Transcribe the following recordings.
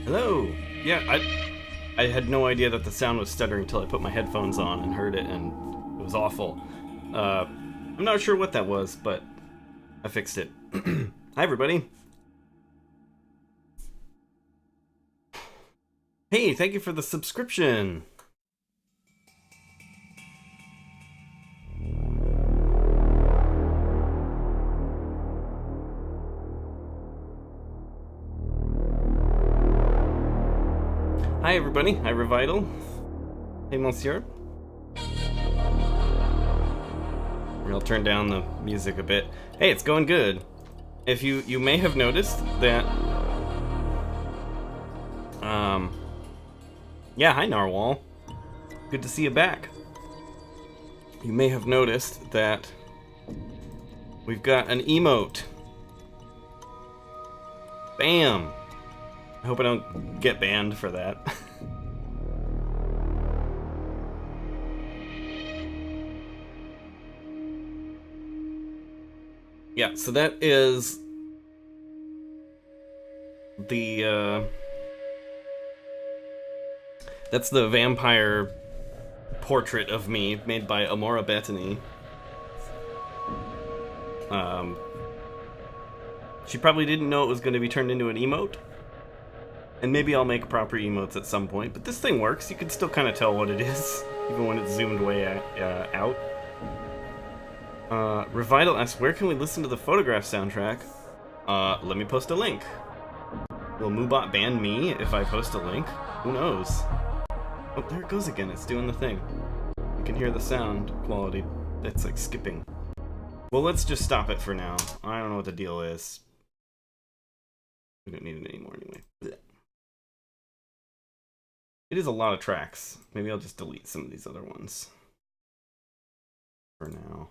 Hello. Yeah, I had no idea that the sound was stuttering until I put my headphones on and heard it, and it was awful. I'm not sure what that was, but I fixed it. Hi, everybody. Hey, thank you for the subscription. Hi, everybody. Hi, Revital. Hey, Monsieur. I'll turn down the music a bit. Hey, it's going good. If you may have noticed that, yeah, hi, Narwhal. Good to see you back. You may have noticed that we've got an emote. Bam! I hope I don't get banned for that. Yeah, so that is the that's the vampire portrait of me made by Amora Bettany. She probably didn't know it was going to be turned into an emote, and maybe I'll make proper emotes at some point. But this thing works; you can still kind of tell what it is, even when it's zoomed way out. Revital asks, where can we listen to the Photograph soundtrack? Let me post a link. Will Moobot ban me if I post a link? Who knows? Oh, there it goes again. It's doing the thing. You can hear the sound quality. It's like skipping. Well, let's just stop it for now. I don't know what the deal is. We don't need it anymore anyway. Blech. It is a lot of tracks. Maybe I'll just delete some of these other ones for now.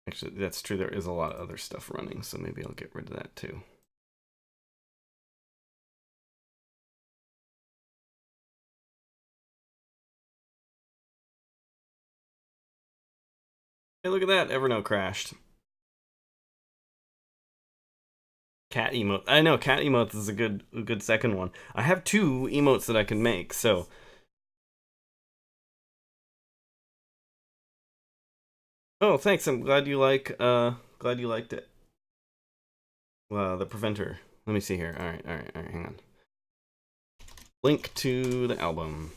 Actually, that's true. There is a lot of other stuff running, so maybe I'll get rid of that too. Hey, look at that. Evernote crashed. Cat emote. I know cat emotes is a good second one. I have two emotes that I can make, so. Oh, thanks. I'm glad you glad you liked it. The preventer. Let me see here. All right. Hang on. Link to the album.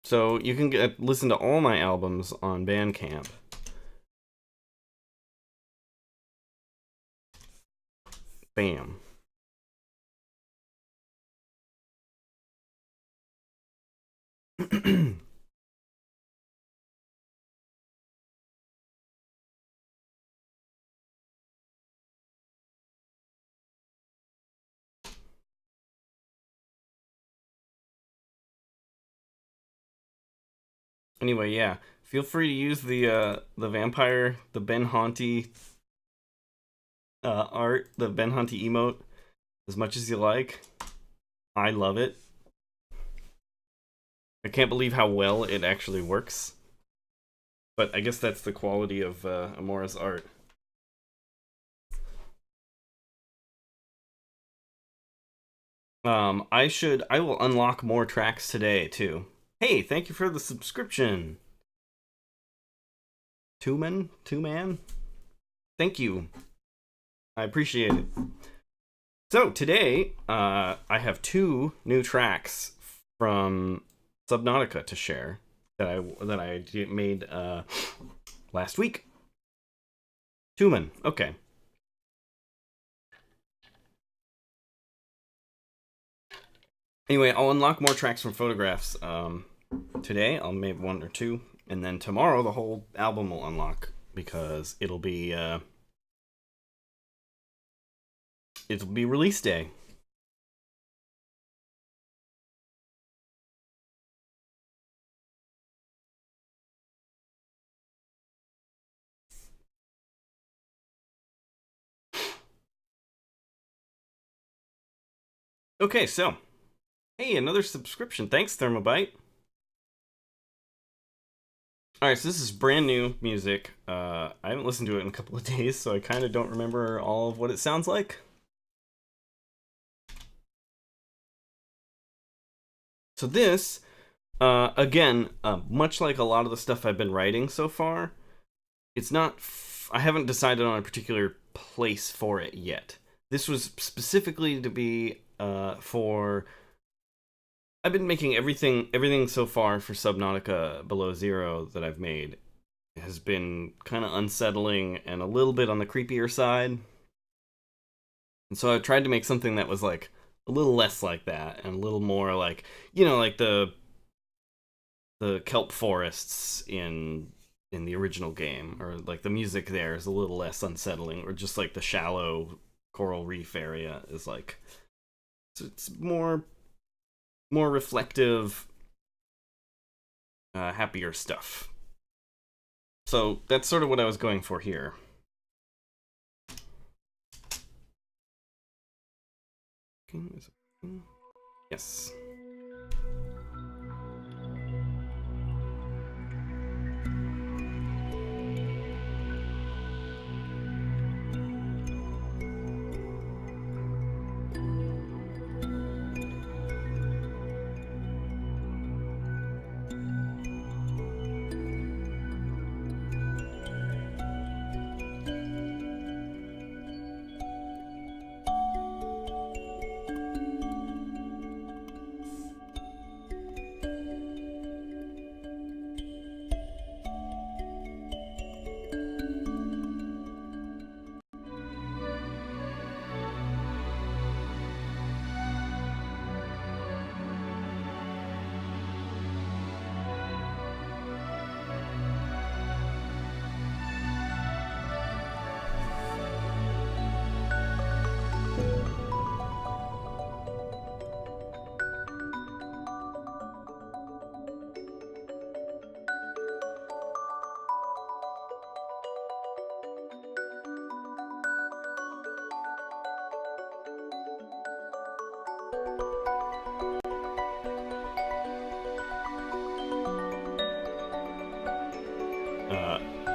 So you can listen to all my albums on Bandcamp. Bam. Anyway, yeah. Feel free to use the vampire, the Ben Prunty art, the Ben Prunty emote as much as you like. I love it. I can't believe how well it actually works. But I guess that's the quality of Amora's art. I will unlock more tracks today too. Hey, thank you for the subscription. Two man. Thank you. I appreciate it. So today, I have two new tracks from Subnautica to share that I made last week. Tumen, okay. Anyway, I'll unlock more tracks from Photographs today. I'll make one or two, and then tomorrow the whole album will unlock because it'll be release day. Okay, so hey, another subscription. Thanks, Thermobite. Alright, so this is brand new music. I haven't listened to it in a couple of days, so I kind of don't remember all of what it sounds like. So this, again, much like a lot of the stuff I've been writing so far, it's not... I haven't decided on a particular place for it yet. This was specifically to be for... I've been making everything so far for Subnautica Below Zero that I've made has been kind of unsettling and a little bit on the creepier side. And so I tried to make something that was like a little less like that and a little more like, like the kelp forests in the original game, or like the music there is a little less unsettling, or just like the shallow coral reef area is like it's more reflective, happier stuff. So that's sort of what I was going for here. Yes.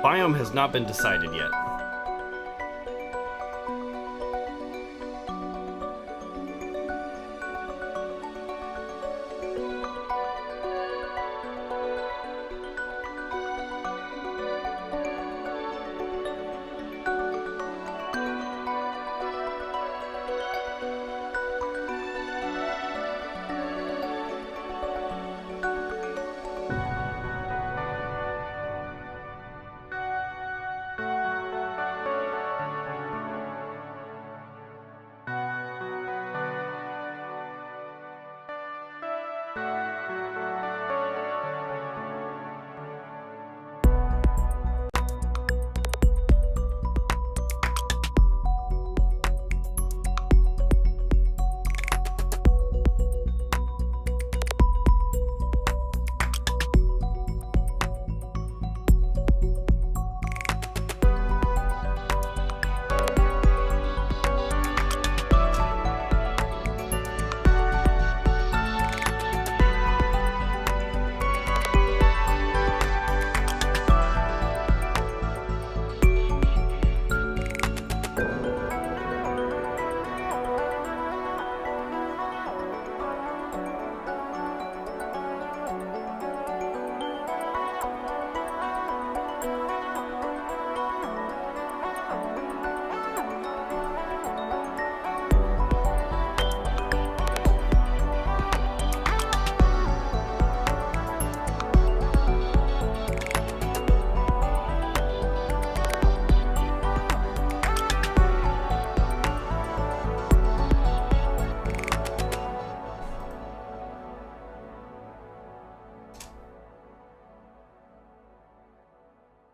Biome has not been decided yet.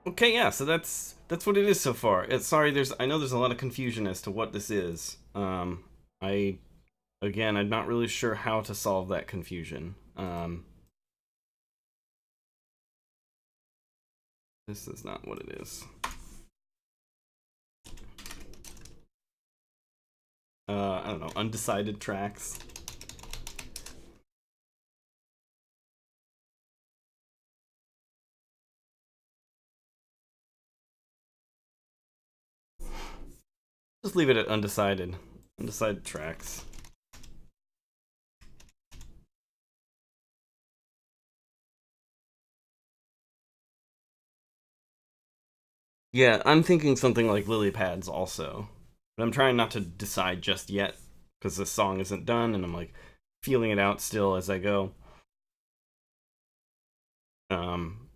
Okay, yeah, so that's what it is so far. Sorry, I know there's a lot of confusion as to what this is. I'm not really sure how to solve that confusion. This is not what it is. I don't know, undecided tracks. Just leave it at undecided. Undecided tracks. Yeah, I'm thinking something like Lily Pads also. But I'm trying not to decide just yet because this song isn't done and I'm like feeling it out still as I go. Um,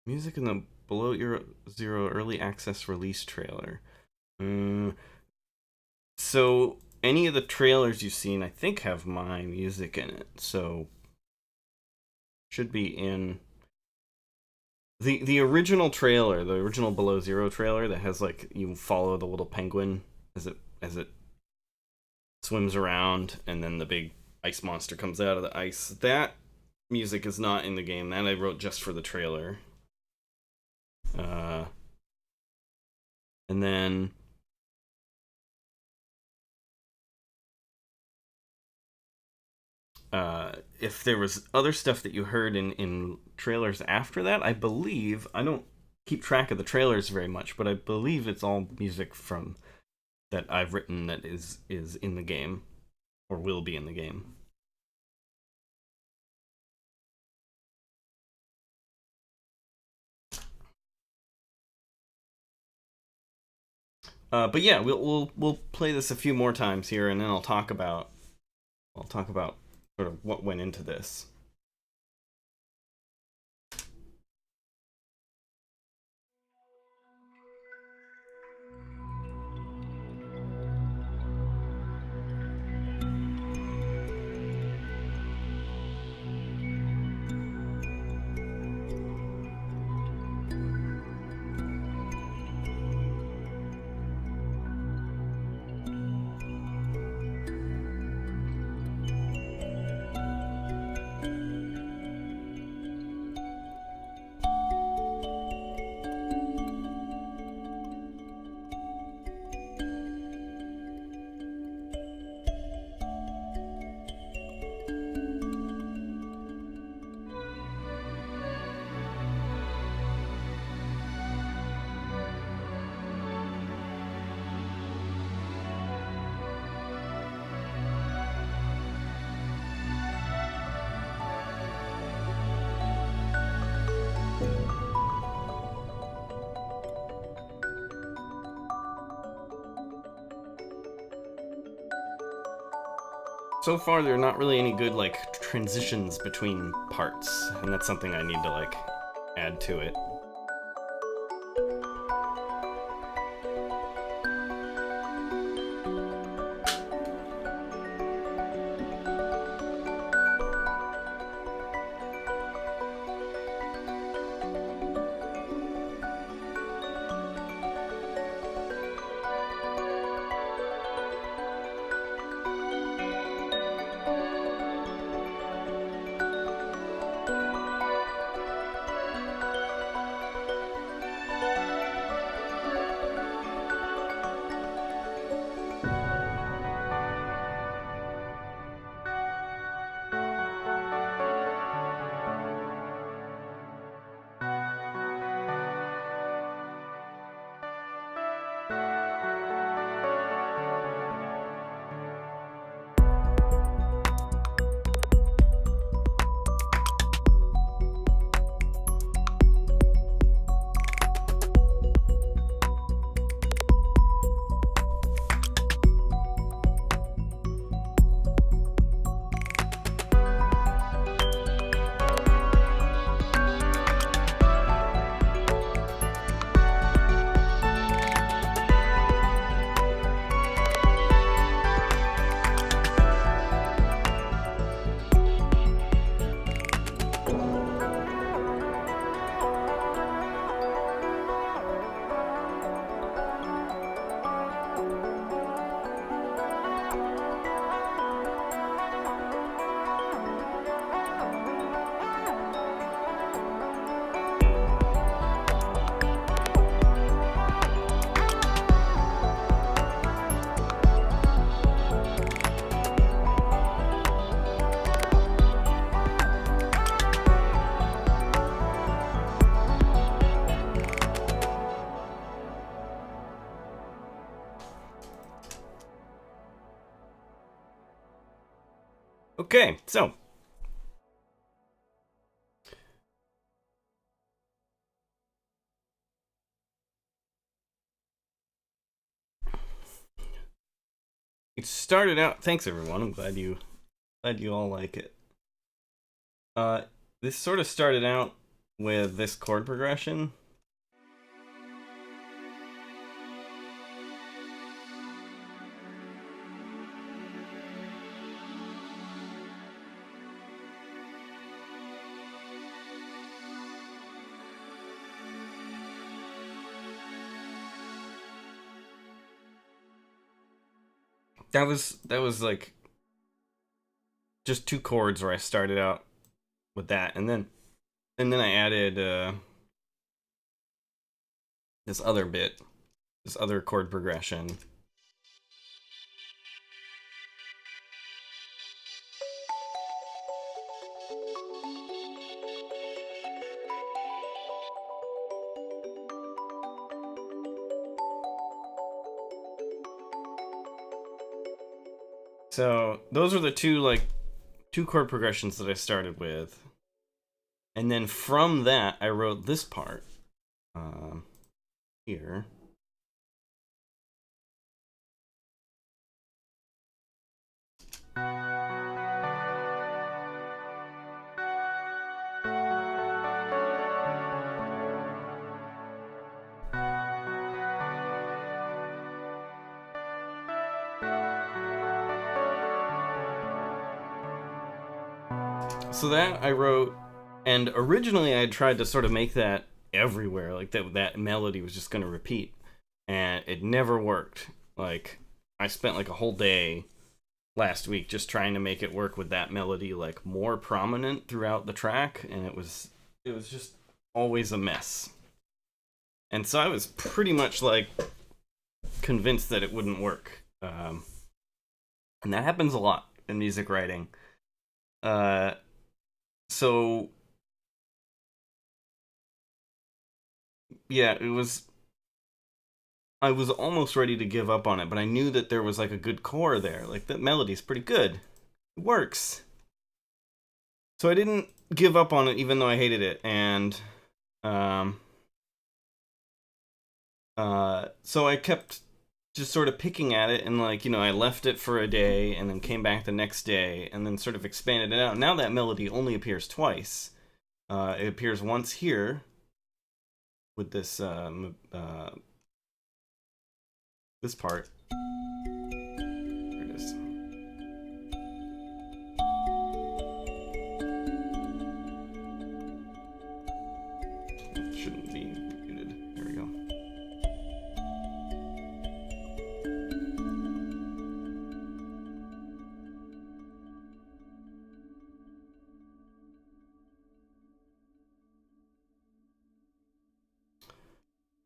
music in the Below Zero early access release trailer. Mm, so any of the trailers you've seen, I think, have my music in it. So should be in the original trailer, the original Below Zero trailer that has like you follow the little penguin as it swims around and then the big ice monster comes out of the ice. That music is not in the game. That I wrote just for the trailer. Uh, and then if there was other stuff that you heard in trailers after that, I believe I don't keep track of the trailers very much, but I believe it's all music from that I've written that is in the game or will be in the game. But yeah, we'll play this a few more times here, and then I'll talk about sort of what went into this. So far, there are not really any good like transitions between parts, and that's something I need to like add to it. Okay, so it started out. Thanks everyone. I'm glad you all like it. This sort of started out with this chord progression. That was like just two chords where I started out with that, and then I added this other bit, this other chord progression. So those are the two chord progressions that I started with, and then from that I wrote this part here. So that I wrote, and originally I had tried to sort of make that everywhere, like that melody was just going to repeat, and it never worked. Like, I spent like a whole day last week just trying to make it work with that melody like more prominent throughout the track, and it was just always a mess. And so I was pretty much like convinced that it wouldn't work. And that happens a lot in music writing. So yeah, I was almost ready to give up on it, but I knew that there was like a good core there. Like, that melody's pretty good. It works. So I didn't give up on it even though I hated it, and so I kept just sort of picking at it, and like, I left it for a day and then came back the next day and then sort of expanded it out. Now that melody only appears twice. It appears once here with this this part. Here it is. It shouldn't be muted. Here we go.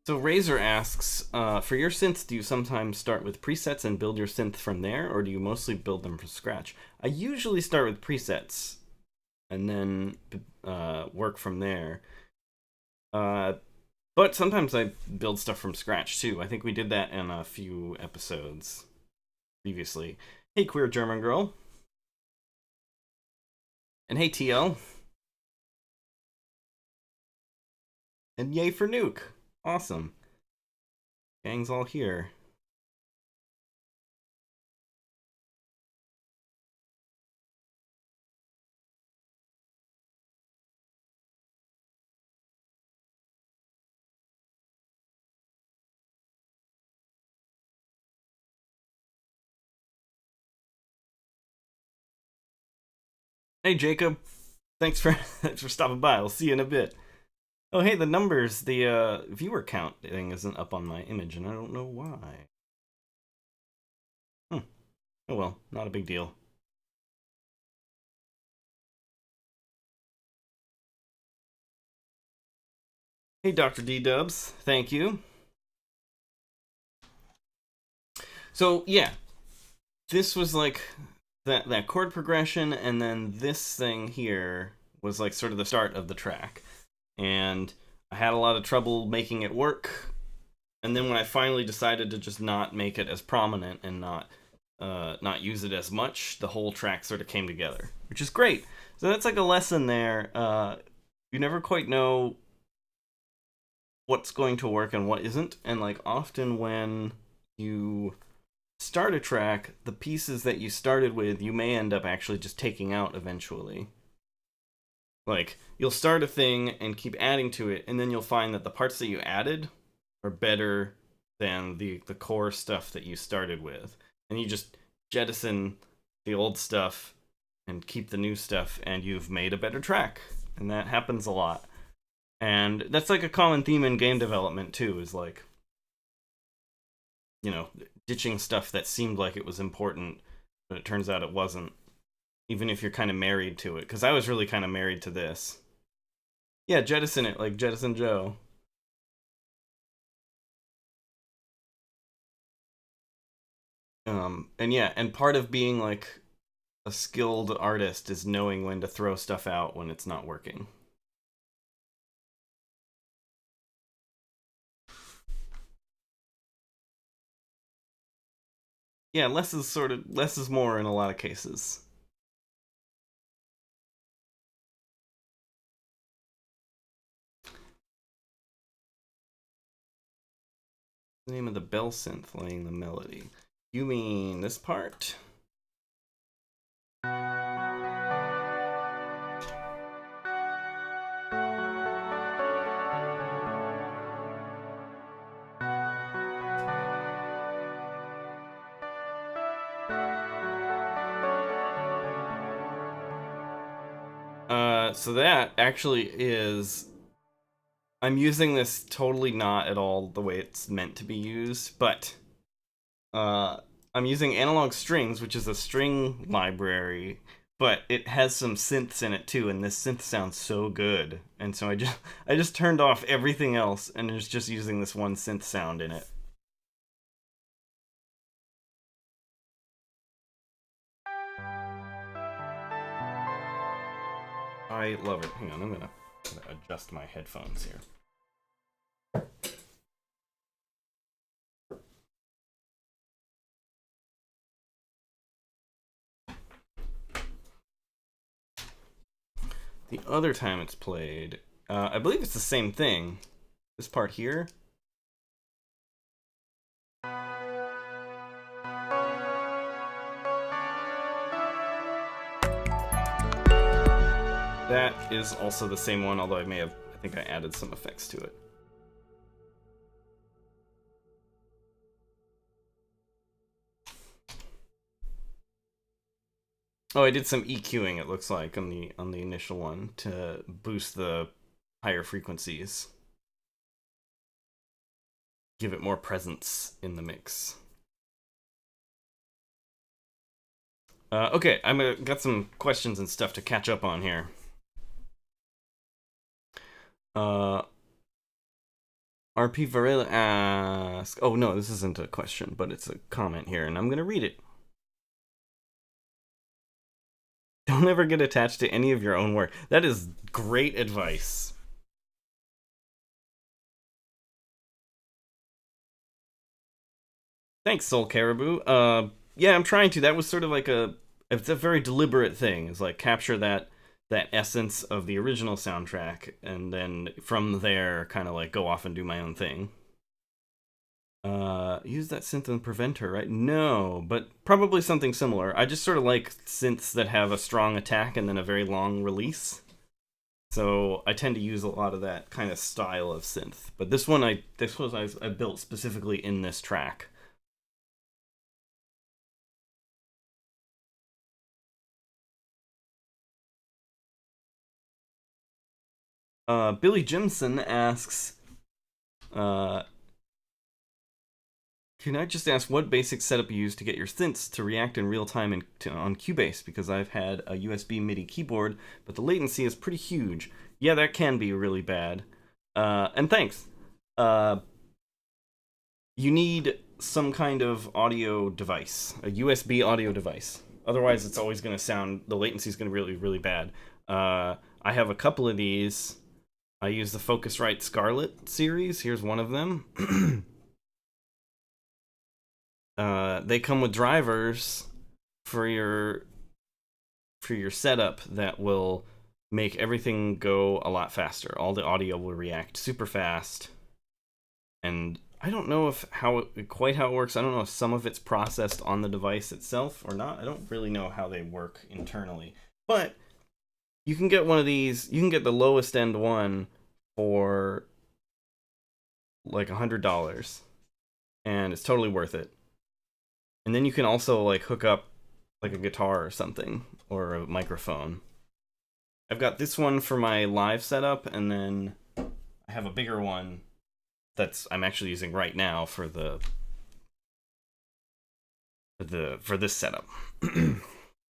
So Razor asks, for your synths, do you sometimes start with presets and build your synth from there, or do you mostly build them from scratch? I usually start with presets and then work from there. But sometimes I build stuff from scratch too. I think we did that in a few episodes previously. Hey, Queer German Girl. And hey, TL. And yay for Nuke. Awesome. Gang's all here. Hey, Jacob. Thanks for stopping by. I'll see you in a bit. Oh, hey, the numbers, the viewer count thing isn't up on my image, and I don't know why. Oh well, not a big deal. Hey, Dr. D-Dubs. Thank you. So, yeah. This was like that chord progression, and then this thing here was like sort of the start of the track. And I had a lot of trouble making it work. And then when I finally decided to just not make it as prominent and not not use it as much, the whole track sort of came together, which is great. So that's like a lesson there. You never quite know what's going to work and what isn't, and like often when you start a track, the pieces that you started with, you may end up actually just taking out eventually. Like, you'll start a thing and keep adding to it, and then you'll find that the parts that you added are better than the core stuff that you started with. And you just jettison the old stuff and keep the new stuff, and you've made a better track. And that happens a lot. And that's like a common theme in game development, too, is like, you know, ditching stuff that seemed like it was important, but it turns out it wasn't. Even if you're kind of married to it. Because I was really kind of married to this. Yeah, jettison it, like Jettison Joe. And yeah, and part of being like a skilled artist is knowing when to throw stuff out when it's not working. Yeah, less is more in a lot of cases. The name of the bell synth laying the melody. You mean this part? So that actually is... I'm using this totally not at all the way it's meant to be used, but I'm using analog strings, which is a string library, but it has some synths in it too, and this synth sounds so good. And so I just turned off everything else and is just using this one synth sound in it. I love it. Hang on, I'm gonna adjust my headphones here. The other time it's played, I believe it's the same thing. This part here. That is also the same one, although I think I added some effects to it. Oh, I did some EQing, it looks like, on the initial one to boost the higher frequencies. Give it more presence in the mix. Okay, got some questions and stuff to catch up on here. RP Varela asks... Oh, no, this isn't a question, but it's a comment here, and I'm going to read it. Don't ever get attached to any of your own work. That is great advice. Thanks, Soul Caribou. Yeah, I'm trying to. That was sort of like it's a very deliberate thing. It's like capture that essence of the original soundtrack, and then from there, kind of like go off and do my own thing. Use that synth in Preventer, right? No, but probably something similar. I just sort of like synths that have a strong attack and then a very long release. So I tend to use a lot of that kind of style of synth. But this one, I built specifically in this track. Billy Jimson asks, can I just ask what basic setup you use to get your synths to react in real time on Cubase? Because I've had a USB MIDI keyboard, but the latency is pretty huge. Yeah, that can be really bad. And thanks. You need some kind of audio device, a USB audio device. Otherwise, it's always going to sound, the latency is going to be really, really bad. I have a couple of these. I use the Focusrite Scarlett series. Here's one of them. they come with drivers for your setup that will make everything go a lot faster. All the audio will react super fast, and I don't know quite how it works. I don't know if some of it's processed on the device itself or not. I don't really know how they work internally, but you can get one of these. You can get the lowest end one for like $100, and it's totally worth it. And then you can also like hook up like a guitar or something, or a microphone. I've got this one for my live setup, and then I have a bigger one I'm actually using right now for this setup. And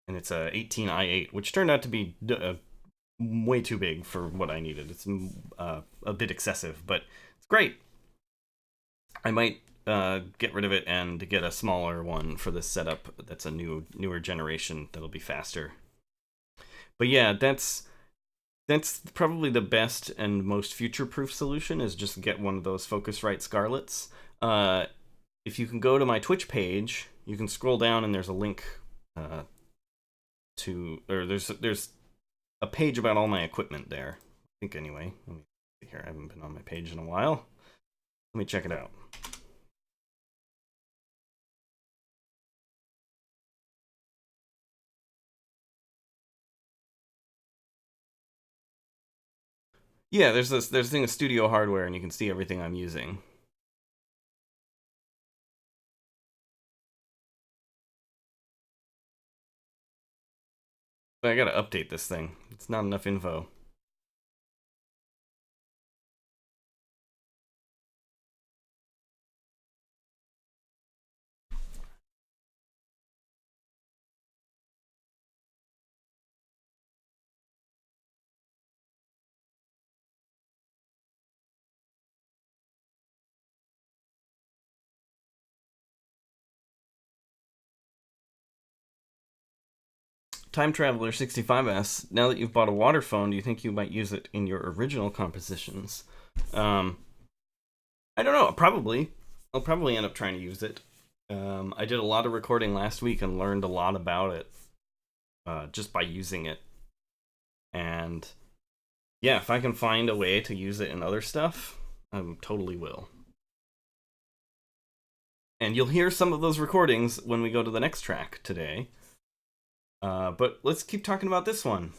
it's a 18i8, which turned out to be way too big for what I needed. It's a bit excessive, but it's great. I might get rid of it and get a smaller one for this setup that's a newer generation that'll be faster. But yeah, that's probably the best and most future-proof solution, is just get one of those Focusrite Scarletts. If you can go to my Twitch page, you can scroll down and there's a link there's a page about all my equipment there. I think anyway. Let me see here. I haven't been on my page in a while. Let me check it out. Yeah, there's a thing of studio hardware, and you can see everything I'm using. But I gotta update this thing. It's not enough info. Time Traveler 65S, now that you've bought a water phone, do you think you might use it in your original compositions? I don't know, probably. I'll probably end up trying to use it. I did a lot of recording last week and learned a lot about it just by using it. And yeah, if I can find a way to use it in other stuff, I totally will. And you'll hear some of those recordings when we go to the next track today. But let's keep talking about this one.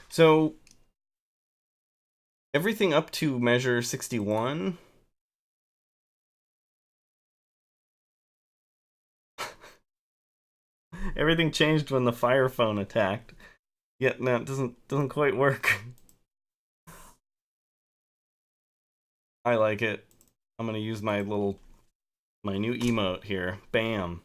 So, everything up to measure 61. Everything changed when the Fire Phone attacked. Yet no, it doesn't quite work. I like it. I'm gonna use my new emote here. Bam.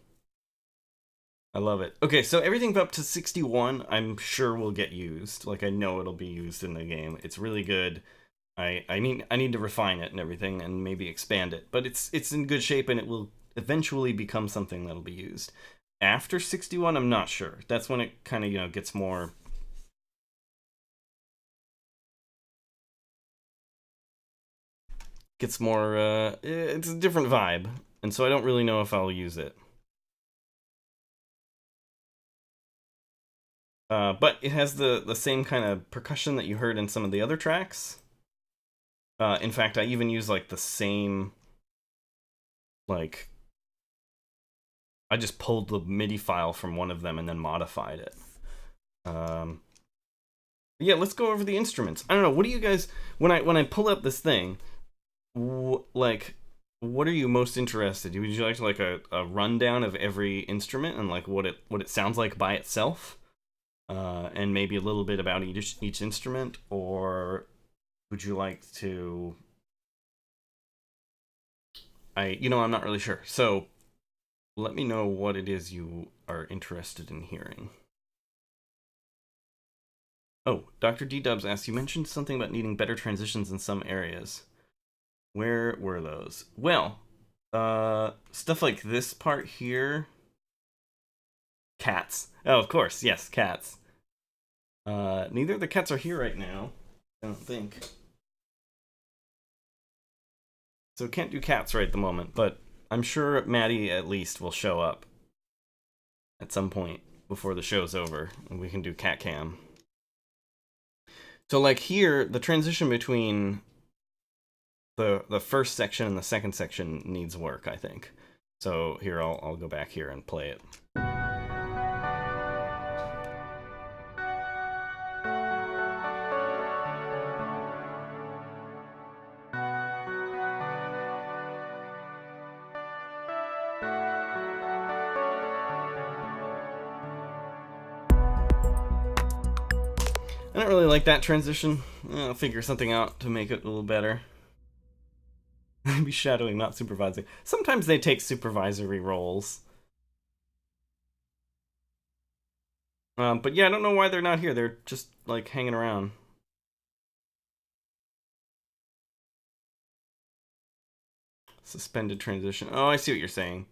I love it. Okay, so everything up to 61, I'm sure will get used. Like, I know it'll be used in the game. It's really good. I mean, I need to refine it and everything, and maybe expand it. But it's in good shape, and it will eventually become something that'll be used. After 61, I'm not sure. That's when it kind of, gets more... it's a different vibe. And so I don't really know if I'll use it. But it has the same kind of percussion that you heard in some of the other tracks. In fact, I even use like the same, like, I just pulled the MIDI file from one of them and then modified it. Yeah, let's go over the instruments. I don't know, what do you guys, when I pull up this thing, like, what are you most interested in? Would you like a rundown of every instrument and like what it sounds like by itself? And maybe a little bit about each instrument, or would you like to... I'm not really sure. So let me know what it is you are interested in hearing. Oh, Dr. D-Dubs asks, you mentioned something about needing better transitions in some areas. Where were those? Well, stuff like this part here. Cats. Oh, of course, yes, cats. Neither of the cats are here right now, I don't think. So can't do cats right at the moment, but I'm sure Maddie at least will show up at some point before the show's over, and we can do cat cam. So like here, the transition between the first section and the second section needs work, I think. So here, I'll go back here and play it. I don't really like that transition. I'll figure something out to make it a little better. Be shadowing, not supervising. Sometimes they take supervisory roles. But yeah, I don't know why they're not here. They're just, like, hanging around. Suspended transition. Oh, I see what you're saying.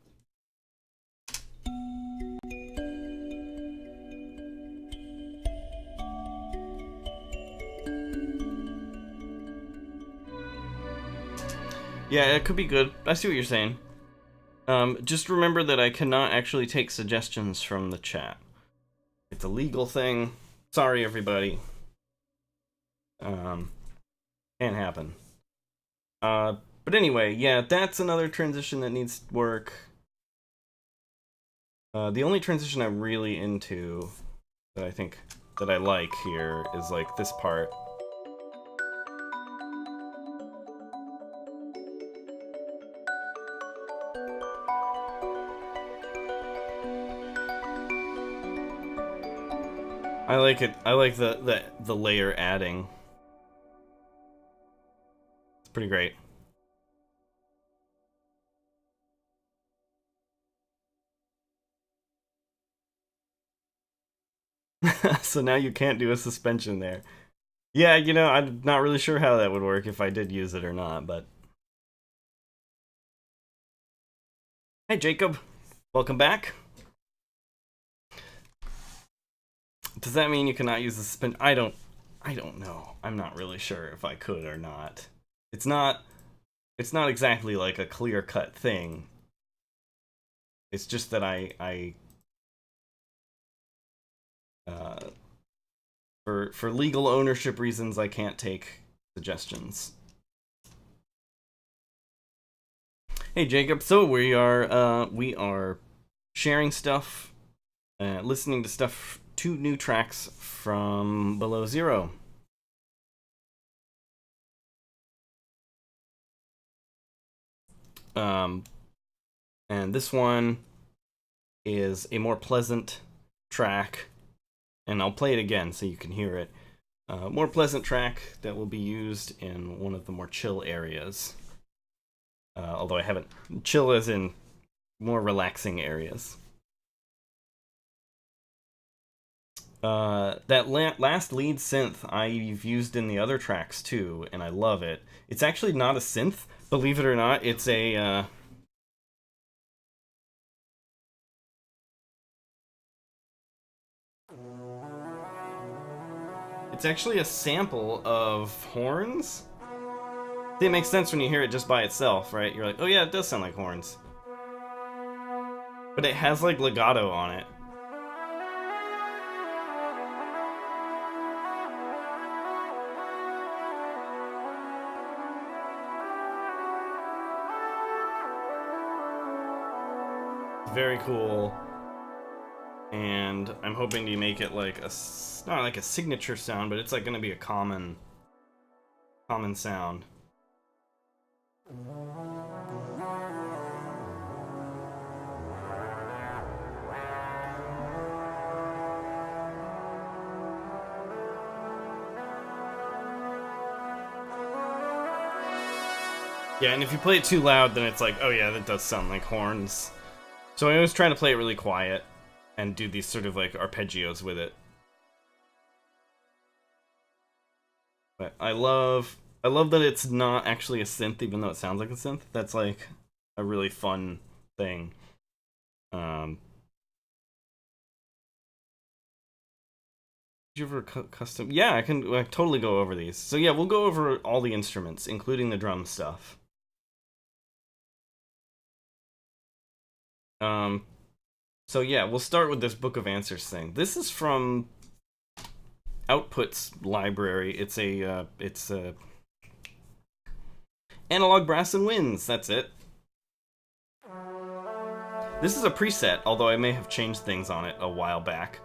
Yeah, it could be good. I see what you're saying. Just remember that I cannot actually take suggestions from the chat. It's a legal thing. Sorry, everybody. Can't happen. But anyway, yeah, that's another transition that needs work. The only transition I'm really into that I think that I like here is like this part. I like it. I like the layer adding. It's pretty great. So now you can't do a suspension there. Yeah, you know, I'm not really sure how that would work if I did use it or not, but... Hey, Jacob. Welcome back. Does that mean you cannot use the suspension? I don't know. I'm not really sure if I could or not. It's not exactly like a clear-cut thing. It's just that for legal ownership reasons, I can't take suggestions. Hey Jacob, so we are sharing stuff, listening to stuff, 2 new tracks from Below Zero. And this one is a more pleasant track, and I'll play it again so you can hear it. More pleasant track that will be used in one of the more chill areas. Although I haven't... Chill as in more relaxing areas. That last lead synth I've used in the other tracks too, and I love it. It's actually not a synth, believe it or not. It's a... It's actually a sample of horns. It makes sense when you hear it just by itself, right? You're like, oh yeah, it does sound like horns. But it has like legato on it. Very cool. And I'm hoping to make it like a, not like a signature sound, but it's like gonna be a common sound. Yeah, and if you play it too loud, then it's like, oh yeah, that does sound like horns. So I was trying to play it really quiet and do these sort of like arpeggios with it. But I love that it's not actually a synth, even though it sounds like a synth. That's like a really fun thing. Did you ever custom? Yeah, I can totally go over these. So yeah, we'll go over all the instruments, including the drum stuff. Um, so yeah, we'll start with this Book of Answers thing. This is from Output's library. It's a analog brass and winds. That's it. This is a preset, although I may have changed things on it a while back.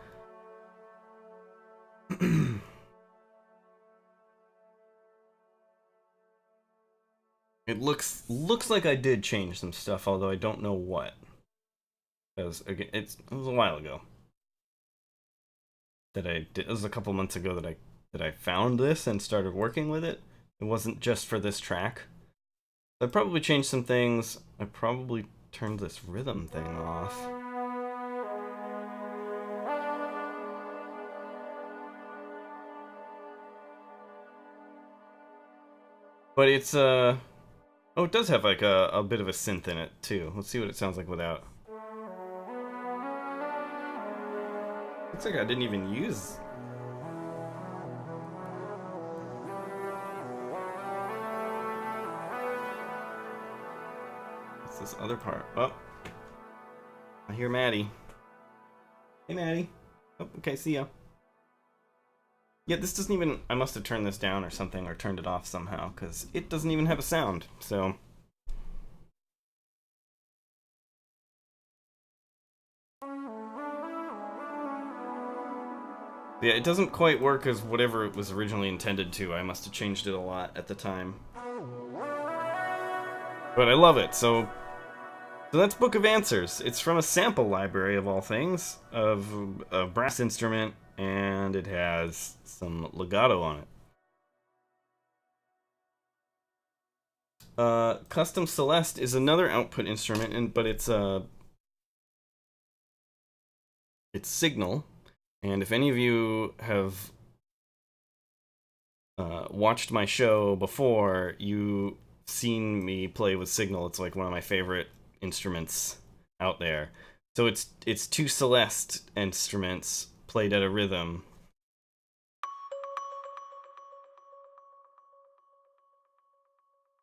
It looks like I did change some stuff, although I don't know what. Because again, it was a while ago that I did. It was a couple months ago that I found this and started working with it. It wasn't just for this track. I probably changed some things. I probably turned this rhythm thing off. But it's oh, it does have like a bit of a synth in it too. Let's see what it sounds like without. Looks like I didn't even use. What's this other part? Oh, I hear Maddie. Hey, Maddie. Oh, okay, see ya. Yeah, this doesn't even... I must have turned this down or something, or turned it off somehow, because it doesn't even have a sound, so... Yeah, it doesn't quite work as whatever it was originally intended to. I must have changed it a lot at the time. But I love it, so that's Book of Answers. It's from a sample library, of all things, of a brass instrument, and it has some legato on it. Custom Celeste is another output instrument, but it's Signal. And if any of you have watched my show before, you've seen me play with Signal. It's like one of my favorite instruments out there. So it's two Celeste instruments played at a rhythm.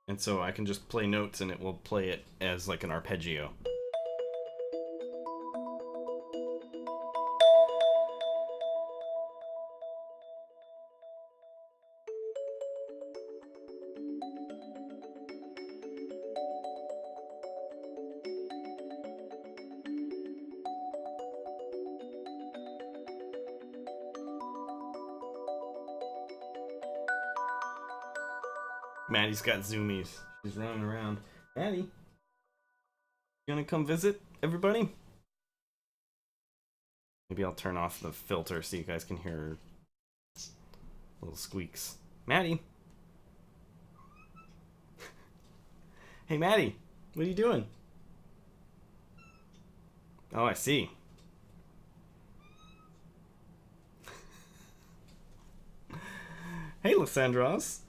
And so I can just play notes and it will play it as like an arpeggio. Maddie's got zoomies. She's running around. Maddie, you gonna come visit everybody? Maybe I'll turn off the filter so you guys can hear little squeaks. Maddie. Hey, Maddie. What are you doing? Oh, I see. Hey, Lysandros.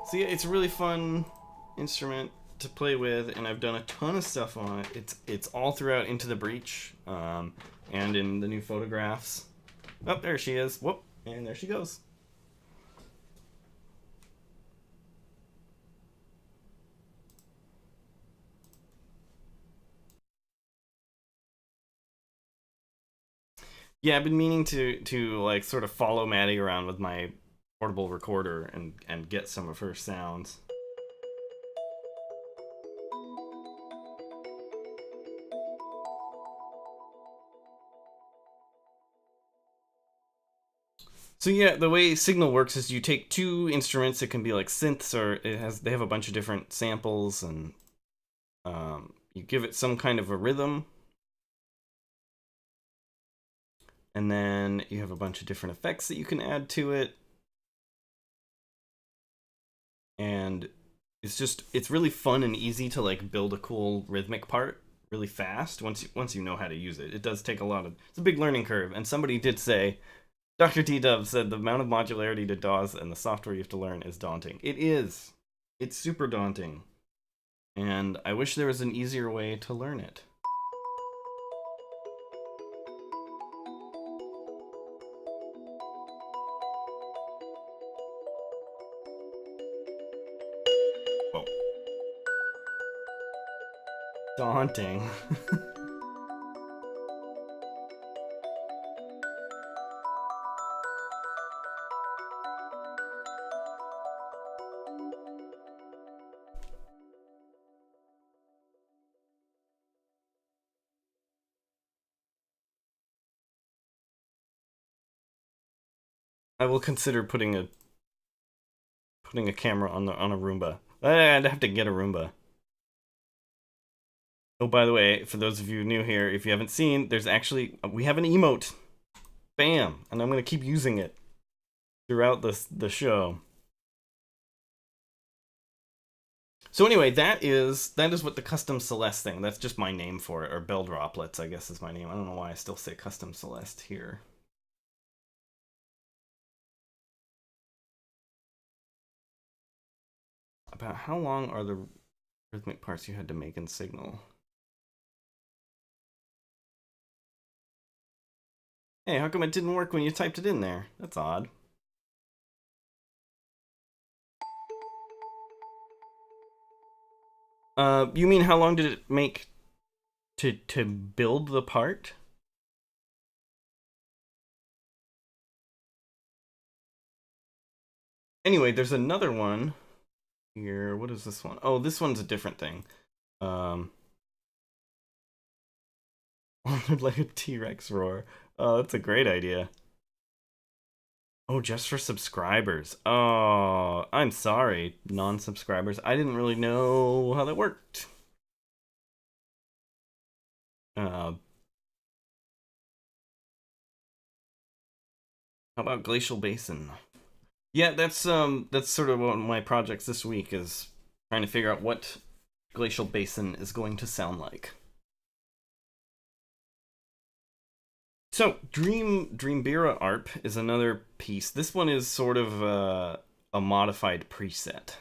So yeah, it's a really fun instrument to play with, and I've done a ton of stuff on it. It's all throughout Into the Breach, and in the new photographs. Oh, there she is. Whoop, and there she goes. Yeah, I've been meaning to like sort of follow Maddie around with my portable recorder and get some of her sounds. So yeah, the way Signal works is you take two instruments. It can be like synths, or they have a bunch of different samples, and you give it some kind of a rhythm, and then you have a bunch of different effects that you can add to it, and it's really fun and easy to like build a cool rhythmic part really fast once you know how to use it. It does take it's a big learning curve, and somebody did say, Dr. T-Dub said the amount of modularity to DAWs and the software you have to learn is daunting. It is. It's super daunting. And I wish there was an easier way to learn it. Daunting. I will consider putting a camera on a Roomba. I'd have to get a Roomba. Oh, by the way, for those of you new here, if you haven't seen, there's actually we have an emote. Bam, and I'm gonna keep using it throughout the show. So anyway, that is what the Custom Celeste thing. That's just my name for it, or Bell Droplets, I guess is my name. I don't know why I still say Custom Celeste here. About how long are the rhythmic parts you had to make in Signal? Hey, how come it didn't work when you typed it in there? That's odd. You mean how long did it make to build the part? Anyway, there's another one here. What is this one? Oh, this one's a different thing. Like a T-Rex roar. Oh, that's a great idea. Oh, just for subscribers. Oh, I'm sorry, non-subscribers. I didn't really know how that worked. How about Glacial Basin? Yeah, that's sort of one of my projects this week is trying to figure out what Glacial Basin is going to sound like. So, Dreambira ARP is another piece. This one is sort of a modified preset.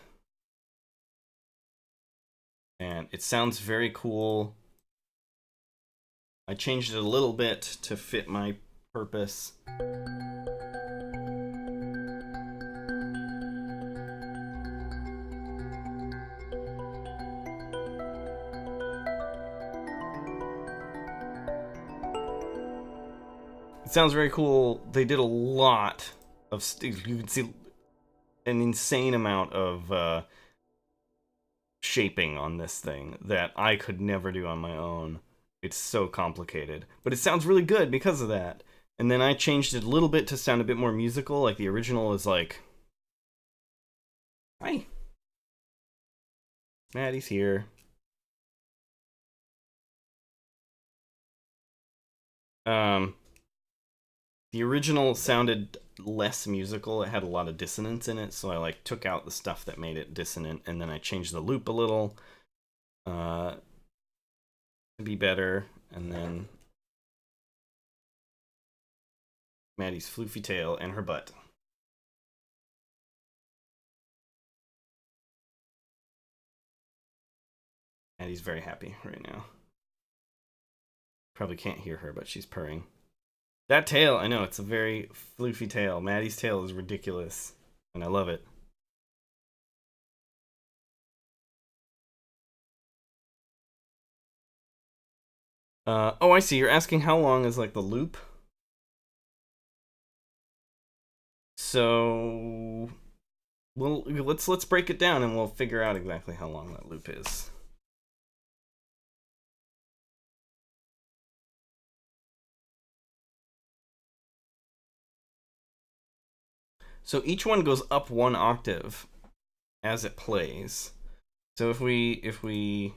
And it sounds very cool. I changed it a little bit to fit my purpose. It sounds very cool. They did a lot of you can see an insane amount of shaping on this thing that I could never do on my own. It's so complicated, but it sounds really good because of that. And then I changed it a little bit to sound a bit more musical. Like the original is like, hi, Maddie's here. The original sounded less musical. It had a lot of dissonance in it, so I like took out the stuff that made it dissonant, and then I changed the loop a little to be better. And then Maddie's floofy tail and her butt. Maddie's very happy right now. Probably can't hear her, but she's purring. That tail, I know, it's a very floofy tail. Maddie's tail is ridiculous, and I love it. Oh, I see. You're asking how long is like the loop? So, well, let's break it down, and we'll figure out exactly how long that loop is. So each one goes up one octave as it plays. So if we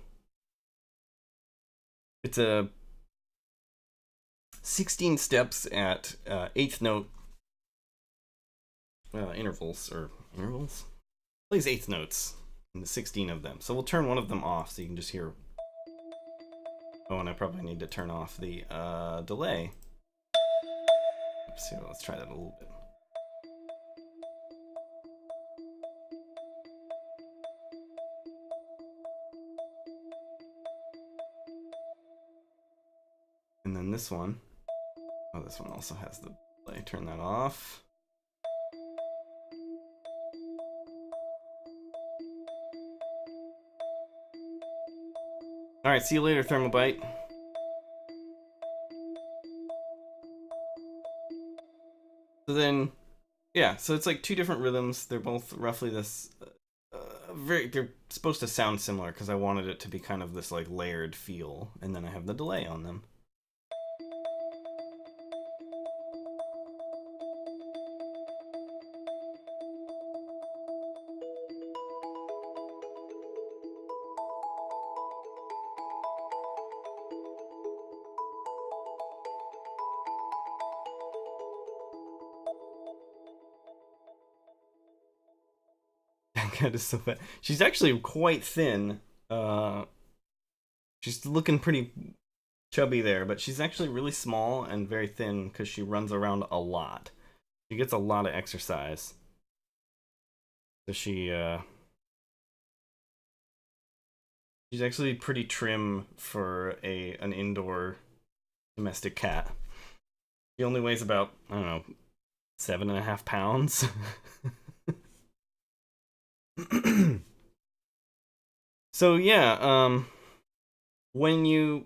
it's a 16 steps at eighth note intervals. Plays eighth notes in the 16 of them. So we'll turn one of them off so you can just hear. Oh, and I probably need to turn off the delay. Oops, here, let's try that a little bit. And then this one. Oh, this one also has the delay. Turn that off. Alright, see you later, Thermobite. So then, yeah, so it's like two different rhythms. They're both roughly this, they're supposed to sound similar because I wanted it to be kind of this like layered feel, and then I have the delay on them. That cat is so fat. She's actually quite thin. She's looking pretty chubby there, but she's actually really small and very thin because she runs around a lot. She gets a lot of exercise. So she's actually pretty trim for an indoor domestic cat. She only weighs about, I don't know, 7.5 pounds. So yeah, when you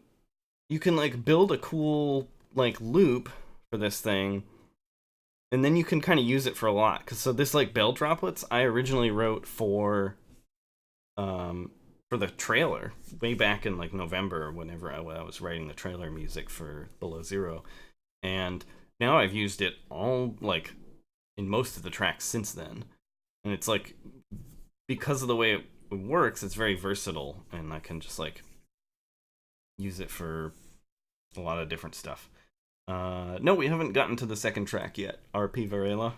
can like build a cool like loop for this thing, and then you can kind of use it for a lot. Cause so this like bell droplets I originally wrote for the trailer way back in like November, whenever I was writing the trailer music for Below Zero, and now I've used it all like in most of the tracks since then, and it's like because of the way it works, it's very versatile, and I can just like use it for a lot of different stuff. No, we haven't gotten to the second track yet. RP Varela.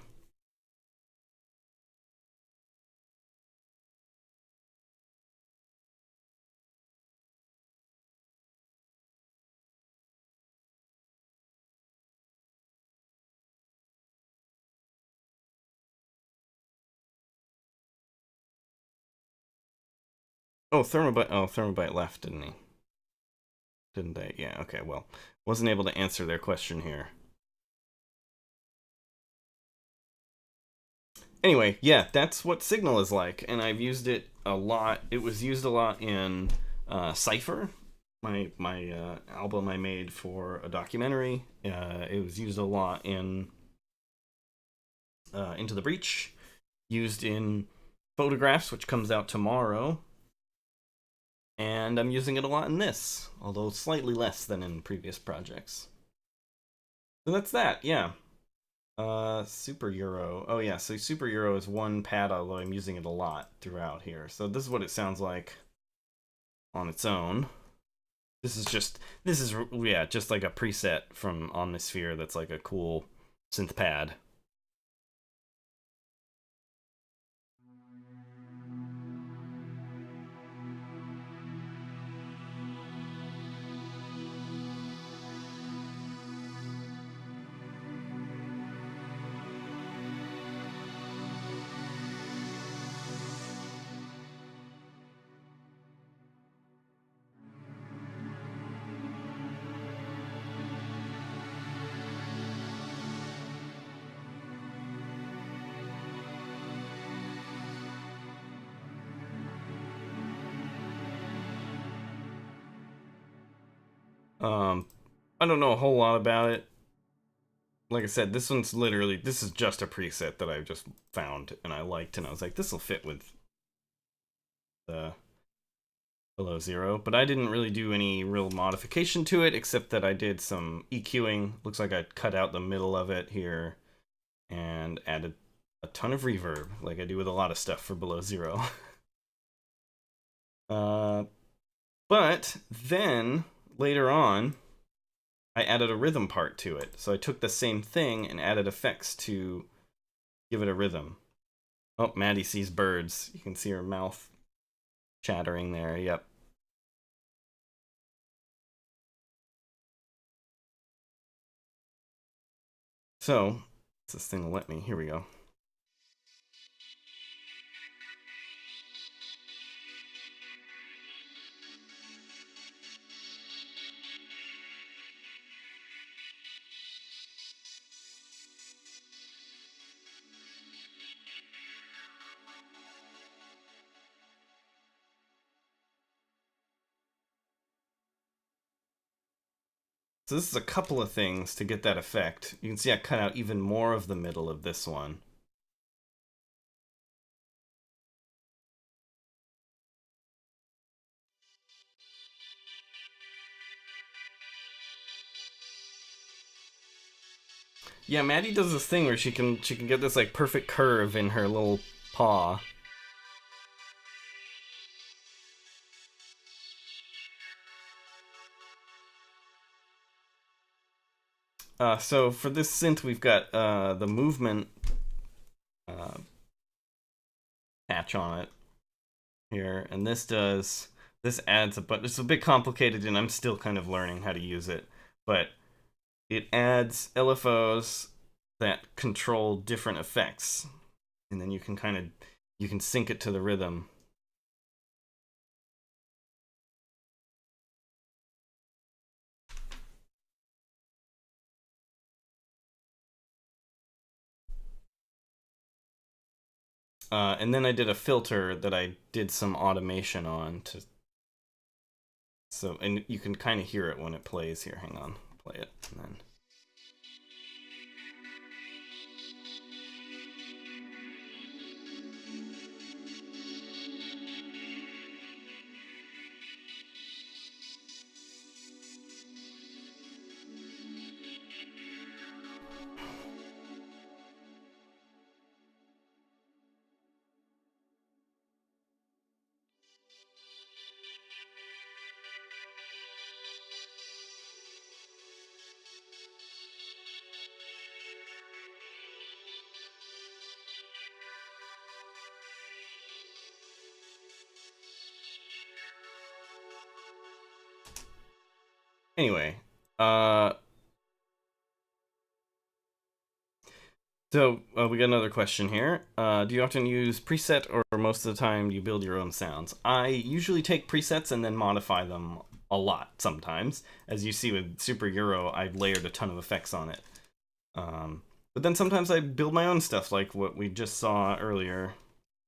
Oh, Thermobite. Oh, Thermobite left, didn't he? Didn't they? Yeah. Okay. Well, wasn't able to answer their question here. Anyway, yeah, that's what Signal is like, and I've used it a lot. It was used a lot in Cipher, my album I made for a documentary. It was used a lot in Into the Breach, used in Photographs, which comes out tomorrow, and I'm using it a lot in this, although slightly less than in previous projects. So that's that, yeah. Super Euro. Oh yeah, so Super Euro is one pad, although I'm using it a lot throughout here. So this is what it sounds like on its own. This is yeah, just like a preset from Omnisphere that's like a cool synth pad. I don't know a whole lot about it. Like I said, this is just a preset that I just found and I liked, and I was like, this will fit with the Below Zero, but I didn't really do any real modification to it, except that I did some EQing. Looks like I cut out the middle of it here and added a ton of reverb, like I do with a lot of stuff for Below Zero. But then, later on, I added a rhythm part to it. So I took the same thing and added effects to give it a rhythm. Oh, Maddie sees birds. You can see her mouth chattering there, yep. So, this thing will let me. Here we go. So this is a couple of things to get that effect. You can see I cut out even more of the middle of this one. Yeah, Maddie does this thing where she can get this like perfect curve in her little paw. So for this synth, we've got the movement patch on it here, and this adds but it's a bit complicated, and I'm still kind of learning how to use it. But it adds LFOs that control different effects, and then you can sync it to the rhythm. And then I did a filter that I did some automation on and you can kind of hear it when it plays here. Hang on, play it, and then. Anyway, so we got another question here. Do you often use preset, or most of the time you build your own sounds? I usually take presets and then modify them a lot sometimes. As you see with Super Euro, I've layered a ton of effects on it. But then sometimes I build my own stuff, like what we just saw earlier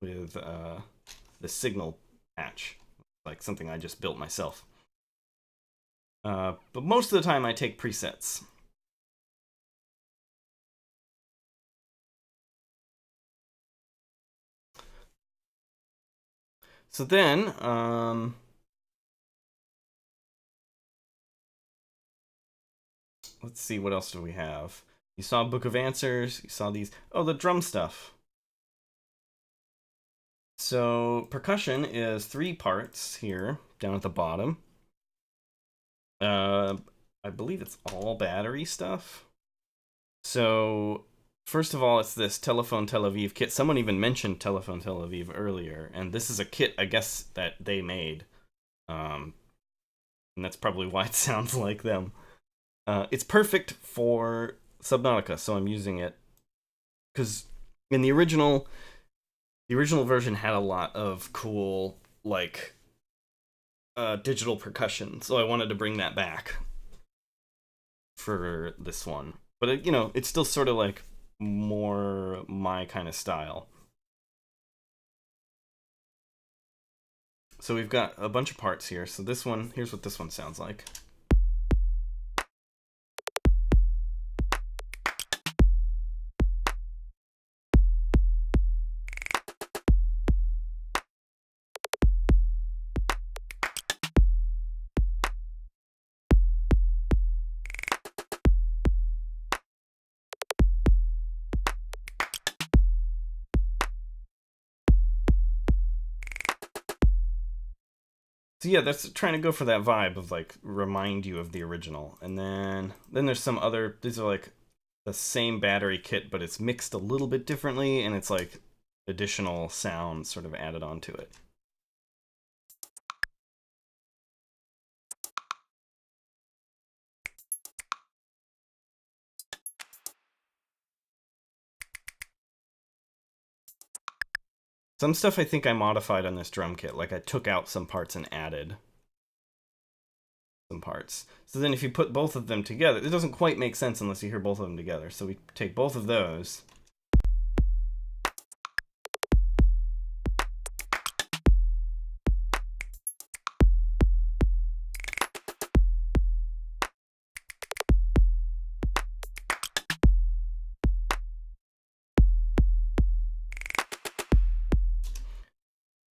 with the signal patch, like something I just built myself. But most of the time I take presets. So then, let's see, what else do we have? You saw Book of Answers, you saw these. Oh, the drum stuff. So percussion is 3 parts here, down at the bottom. I believe it's all battery stuff. So first of all, it's this Telephone Tel Aviv kit. Someone even mentioned Telephone Tel Aviv earlier, and this is a kit, I guess, that they made. And that's probably why it sounds like them. It's perfect for Subnautica, so I'm using it. Because in the original version had a lot of cool, like, digital percussion, so I wanted to bring that back for this one. But it's still sort of like more my kind of style. So we've got a bunch of parts here. So here's what this one sounds like. So yeah, that's trying to go for that vibe of like remind you of the original. And then there's some other, these are like the same battery kit, but it's mixed a little bit differently, and it's like additional sounds sort of added onto it. Some stuff I think I modified on this drum kit, like I took out some parts and added some parts. So then if you put both of them together, it doesn't quite make sense unless you hear both of them together. So we take both of those.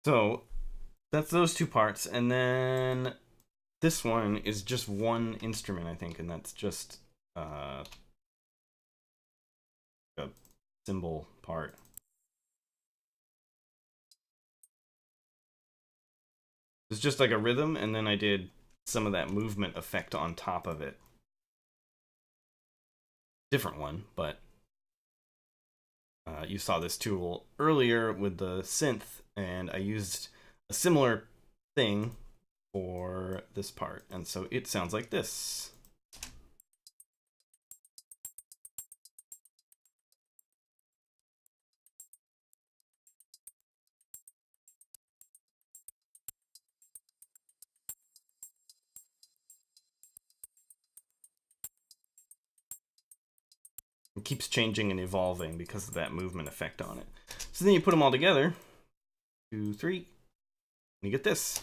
So that's those two parts, and then this one is just one instrument, I think, and that's just a cymbal part. It's just like a rhythm, and then I did some of that movement effect on top of it. Different one, but you saw this tool earlier with the synth, and I used a similar thing for this part, and so it sounds like this. It keeps changing and evolving because of that movement effect on it. So then you put them all together, 2, 3, and you get this.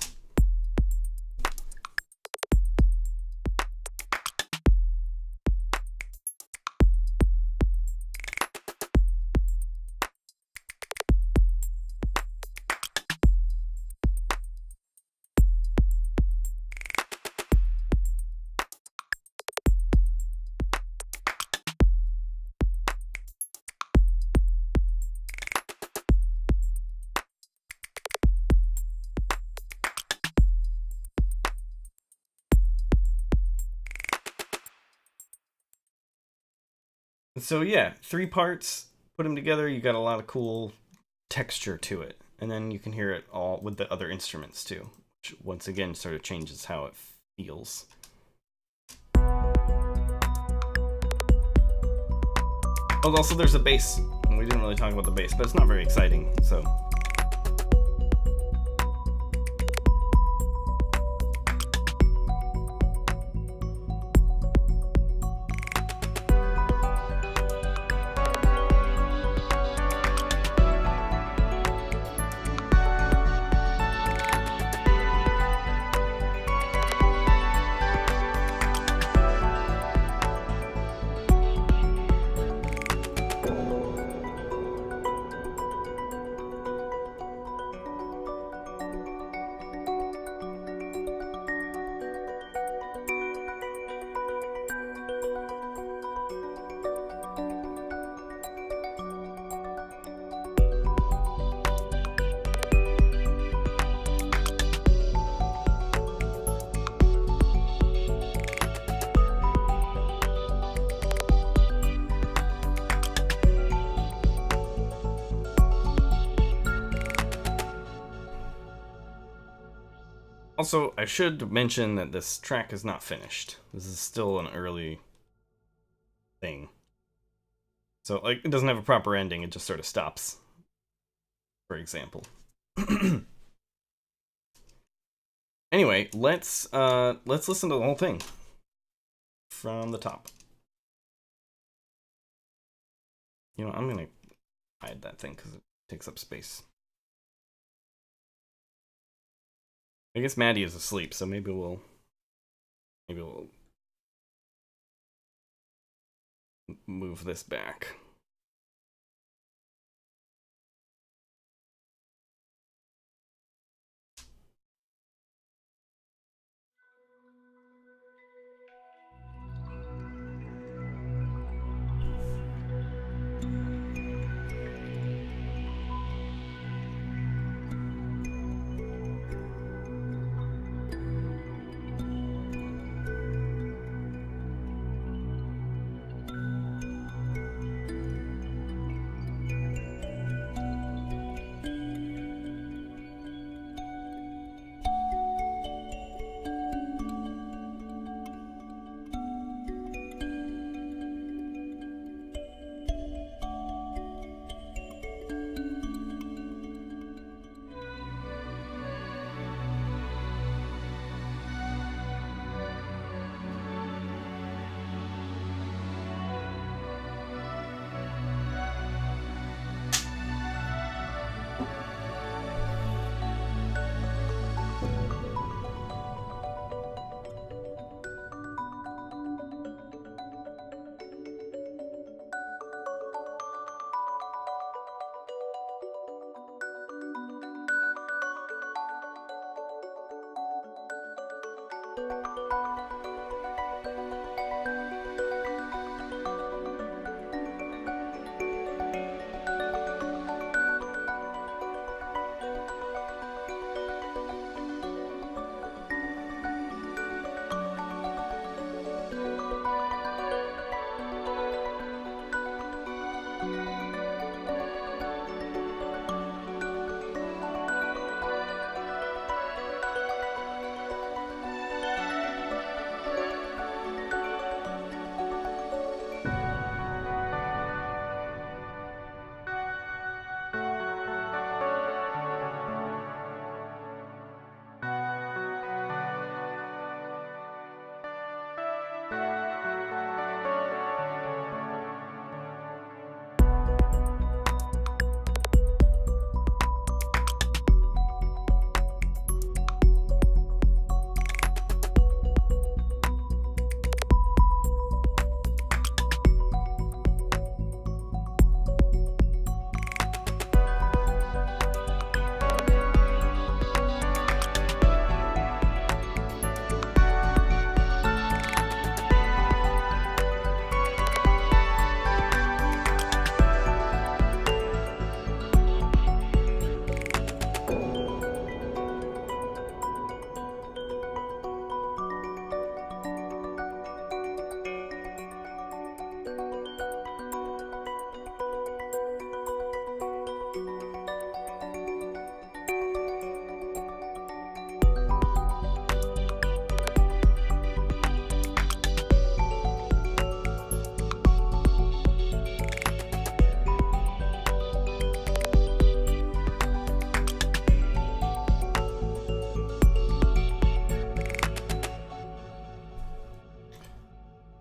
So yeah, 3 parts, put them together, you got a lot of cool texture to it. And then you can hear it all with the other instruments too, which once again sort of changes how it feels. Oh, also there's a bass. We didn't really talk about the bass, but it's not very exciting, so... Also, I should mention that this track is not finished. This is still an early thing. So, like, it doesn't have a proper ending, it just sort of stops, for example. Anyway, let's listen to the whole thing from the top. You know, I'm gonna hide that thing because it takes up space. I guess Maddie is asleep, so maybe we'll move this back.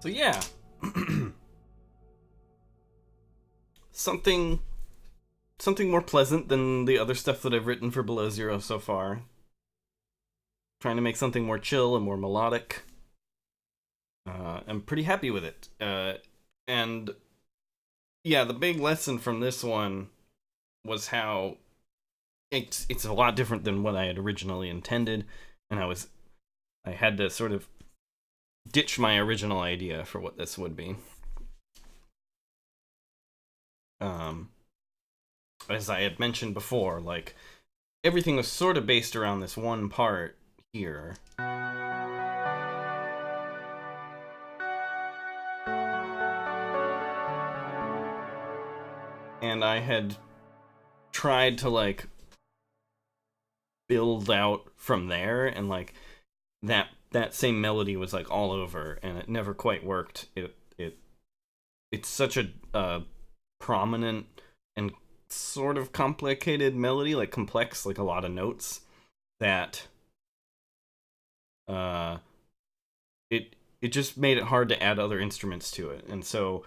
So yeah, something more pleasant than the other stuff that I've written for Below Zero so far. Trying to make something more chill and more melodic. I'm pretty happy with it. And yeah, the big lesson from this one was how it's a lot different than what I had originally intended, and I had to sort of ditch my original idea for what this would be. As I had mentioned before, like everything was sort of based around this one part here. And I had tried to like build out from there, and like that same melody was like all over, and it never quite worked. It's such a prominent and sort of complicated melody, like complex, like a lot of notes, that it just made it hard to add other instruments to it. And so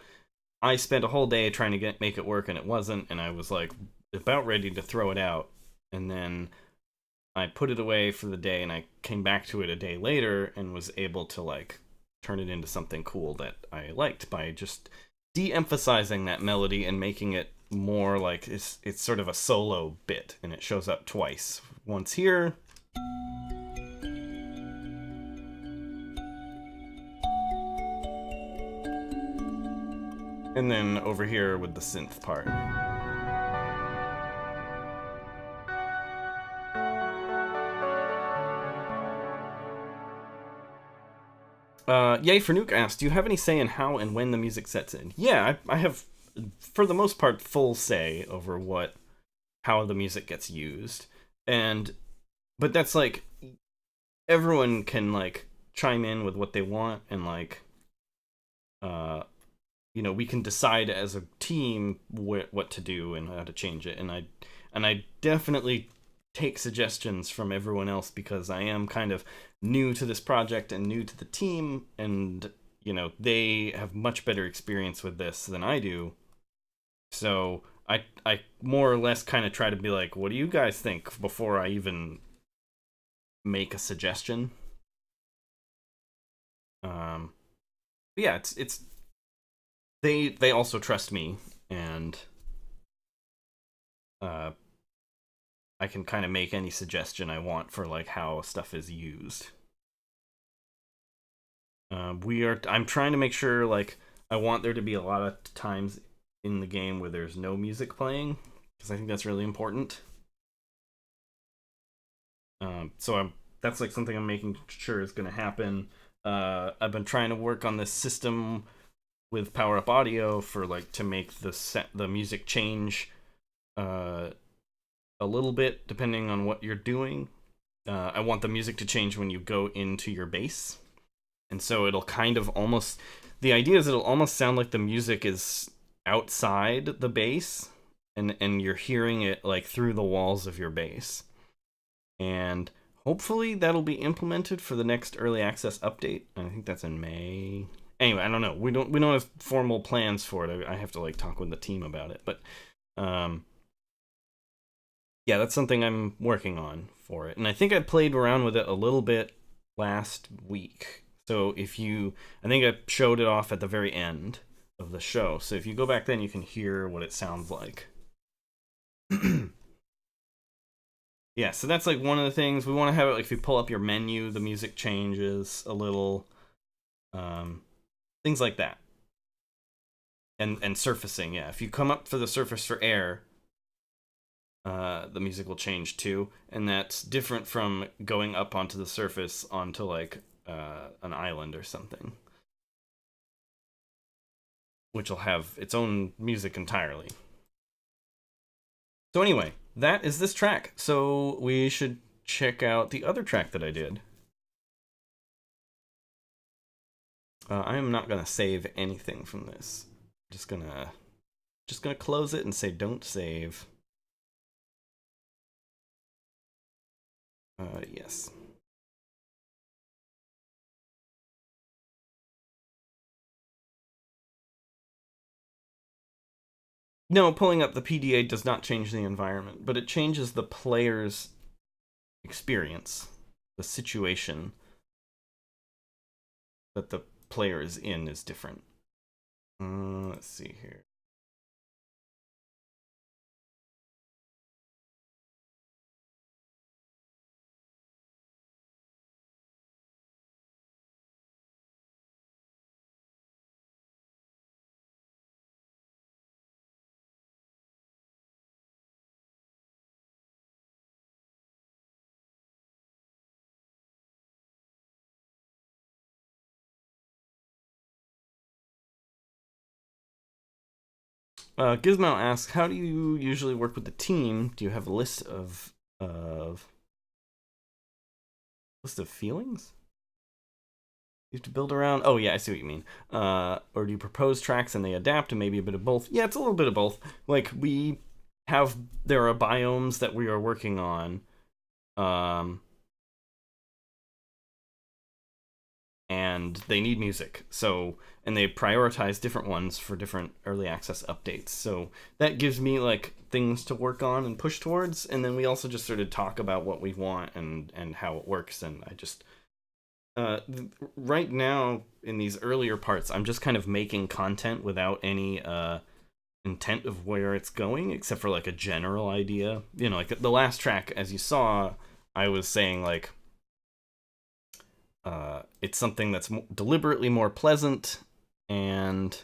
I spent a whole day trying to make it work, and it wasn't, and I was like about ready to throw it out. And then I put it away for the day, and I came back to it a day later and was able to like turn it into something cool that I liked by just de-emphasizing that melody and making it more like it's sort of a solo bit, and it shows up twice. Once here, and then over here with the synth part. Yay for Nuke asked, do you have any say in how and when the music sets in? Yeah, I have, for the most part, full say over how the music gets used. But that's like, everyone can like chime in with what they want, and like, we can decide as a team what to do and how to change it. And I definitely take suggestions from everyone else, because I am kind of new to this project and new to the team, and they have much better experience with this than I do. So I more or less kind of try to be like, what do you guys think, before I even make a suggestion. Yeah, it's they also trust me, and I can kind of make any suggestion I want for like how stuff is used. I'm trying to make sure, like, I want there to be a lot of times in the game where there's no music playing, because I think that's really important. That's like something I'm making sure is going to happen. I've been trying to work on this system with Power Up Audio for like to make the music change a little bit depending on what you're doing. I want the music to change when you go into your base, and so it'll kind of almost, the idea is it'll almost sound like the music is outside the base, and you're hearing it like through the walls of your base. And hopefully that'll be implemented for the next early access update. I think that's in May. Anyway, I don't know. We don't have formal plans for it. I have to like talk with the team about it. But yeah, that's something I'm working on for it. And I think I played around with it a little bit last week. So I think I showed it off at the very end of the show. So if you go back then, you can hear what it sounds like. Yeah, so that's like one of the things we want to have it. Like if you pull up your menu, the music changes a little, things like that. And surfacing, yeah. If you come up for the surface for air, the music will change too, and that's different from going up onto the surface onto like an island or something, which will have its own music entirely. So anyway, that is this track. So we should check out the other track that I did. I am not gonna save anything from this. I'm just gonna close it and say don't save. Yes. No, pulling up the PDA does not change the environment, but it changes the player's experience, the situation that the player is in is different. Let's see here. Gizmo asks, how do you usually work with the team? Do you have a list of feelings you have to build around? Oh yeah, I see what you mean. Or do you propose tracks and they adapt, and maybe a bit of both? Yeah, it's a little bit of both. Like there are biomes that we are working on, and they need music. And they prioritize different ones for different early access updates. So that gives me like things to work on and push towards. And then we also just sort of talk about what we want and how it works. And I just right now in these earlier parts, I'm just kind of making content without any intent of where it's going, except for like a general idea. You know, like the last track, as you saw, I was saying like it's something that's deliberately more pleasant and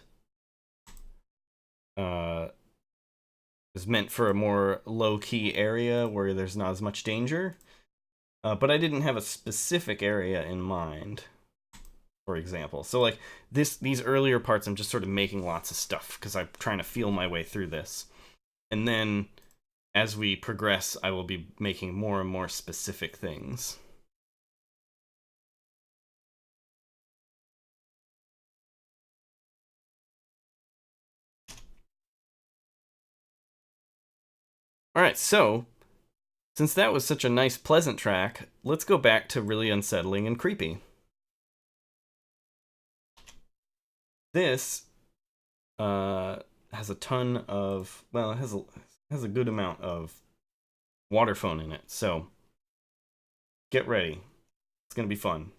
is meant for a more low-key area where there's not as much danger. But I didn't have a specific area in mind, for example. So like these earlier parts, I'm just sort of making lots of stuff because I'm trying to feel my way through this. And then as we progress, I will be making more and more specific things. Alright, so since that was such a nice, pleasant track, let's go back to really unsettling and creepy. This has a ton of, well, it has a good amount of water phone in it, so get ready. It's gonna be fun.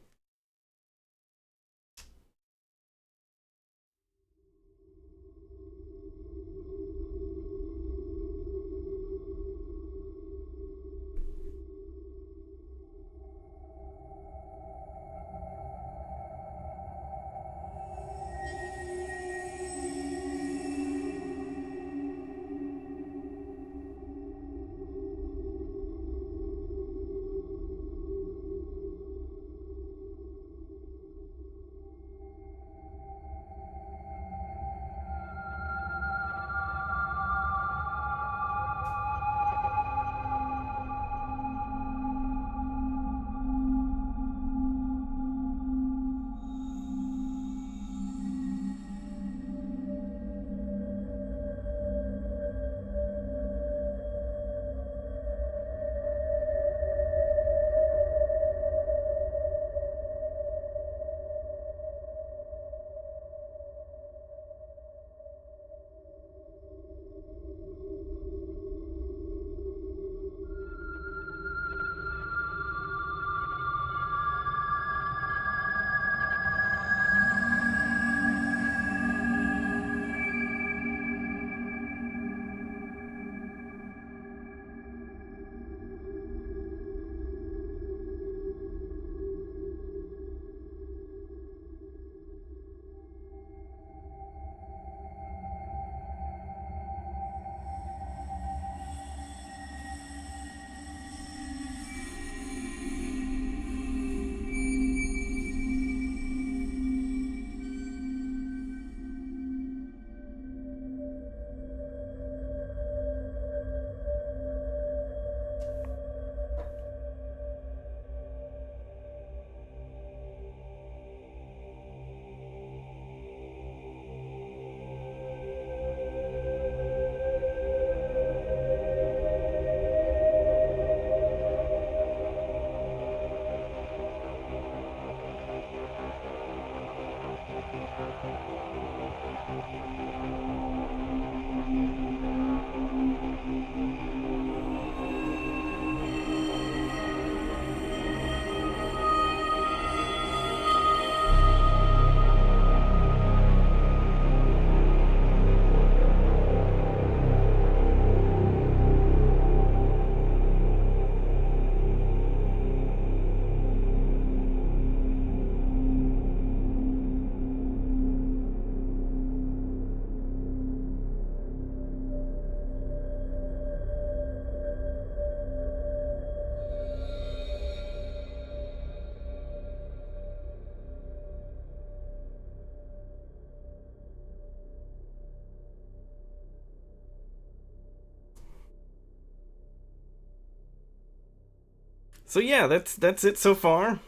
So yeah, that's it so far.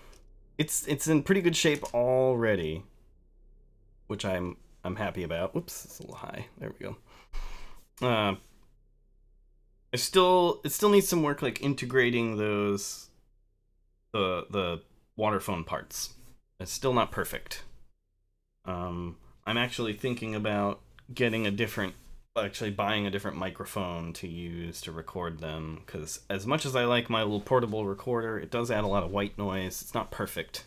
It's in pretty good shape already, which I'm happy about. Whoops, it's a little high. There we go. It still needs some work, like integrating those the water phone parts. It's still not perfect. I'm actually thinking about actually buying a different microphone to use to record them, because as much as I like my little portable recorder, it does add a lot of white noise. It's not perfect.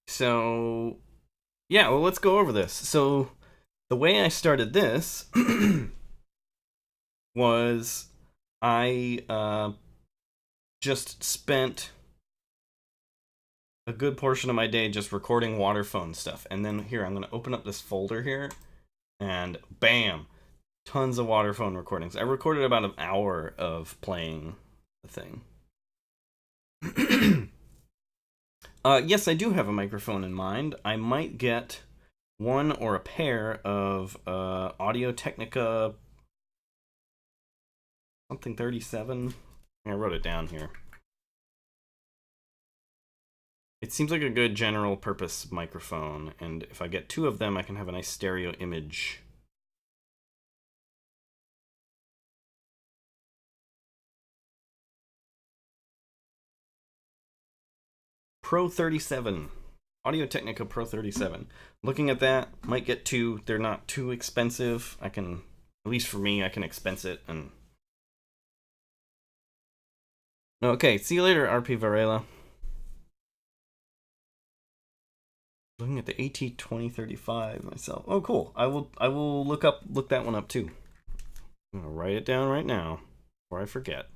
So yeah, well, let's go over this. So the way I started this was I just spent a good portion of my day just recording water phone stuff. And then here, I'm going to open up this folder here, and bam, tons of water phone recordings. I recorded about an hour of playing the thing. Yes, I do have a microphone in mind. I might get one or a pair of Audio Technica something 37. I wrote it down here. It seems like a good general purpose microphone, and if I get two of them, I can have a nice stereo image. Pro 37. Audio Technica Pro 37. Looking at that, might get two. They're not too expensive. I can, at least for me, I can expense it. And okay, see you later, RP Varela. Looking at the AT2035 myself. Oh, cool. I will look that one up too. I'm gonna write it down right now before I forget.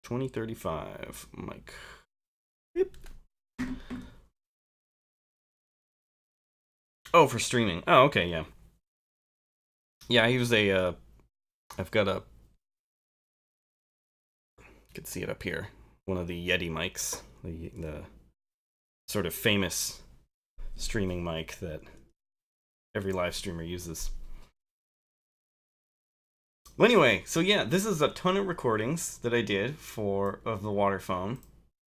$2035 mic. Yep. Oh, for streaming. Oh, okay, yeah. Yeah, I use a I've got a, you can see it up here. One of the Yeti mics, the sort of famous streaming mic that every live streamer uses. Well, anyway, so yeah, this is a ton of recordings that I did of the water phone.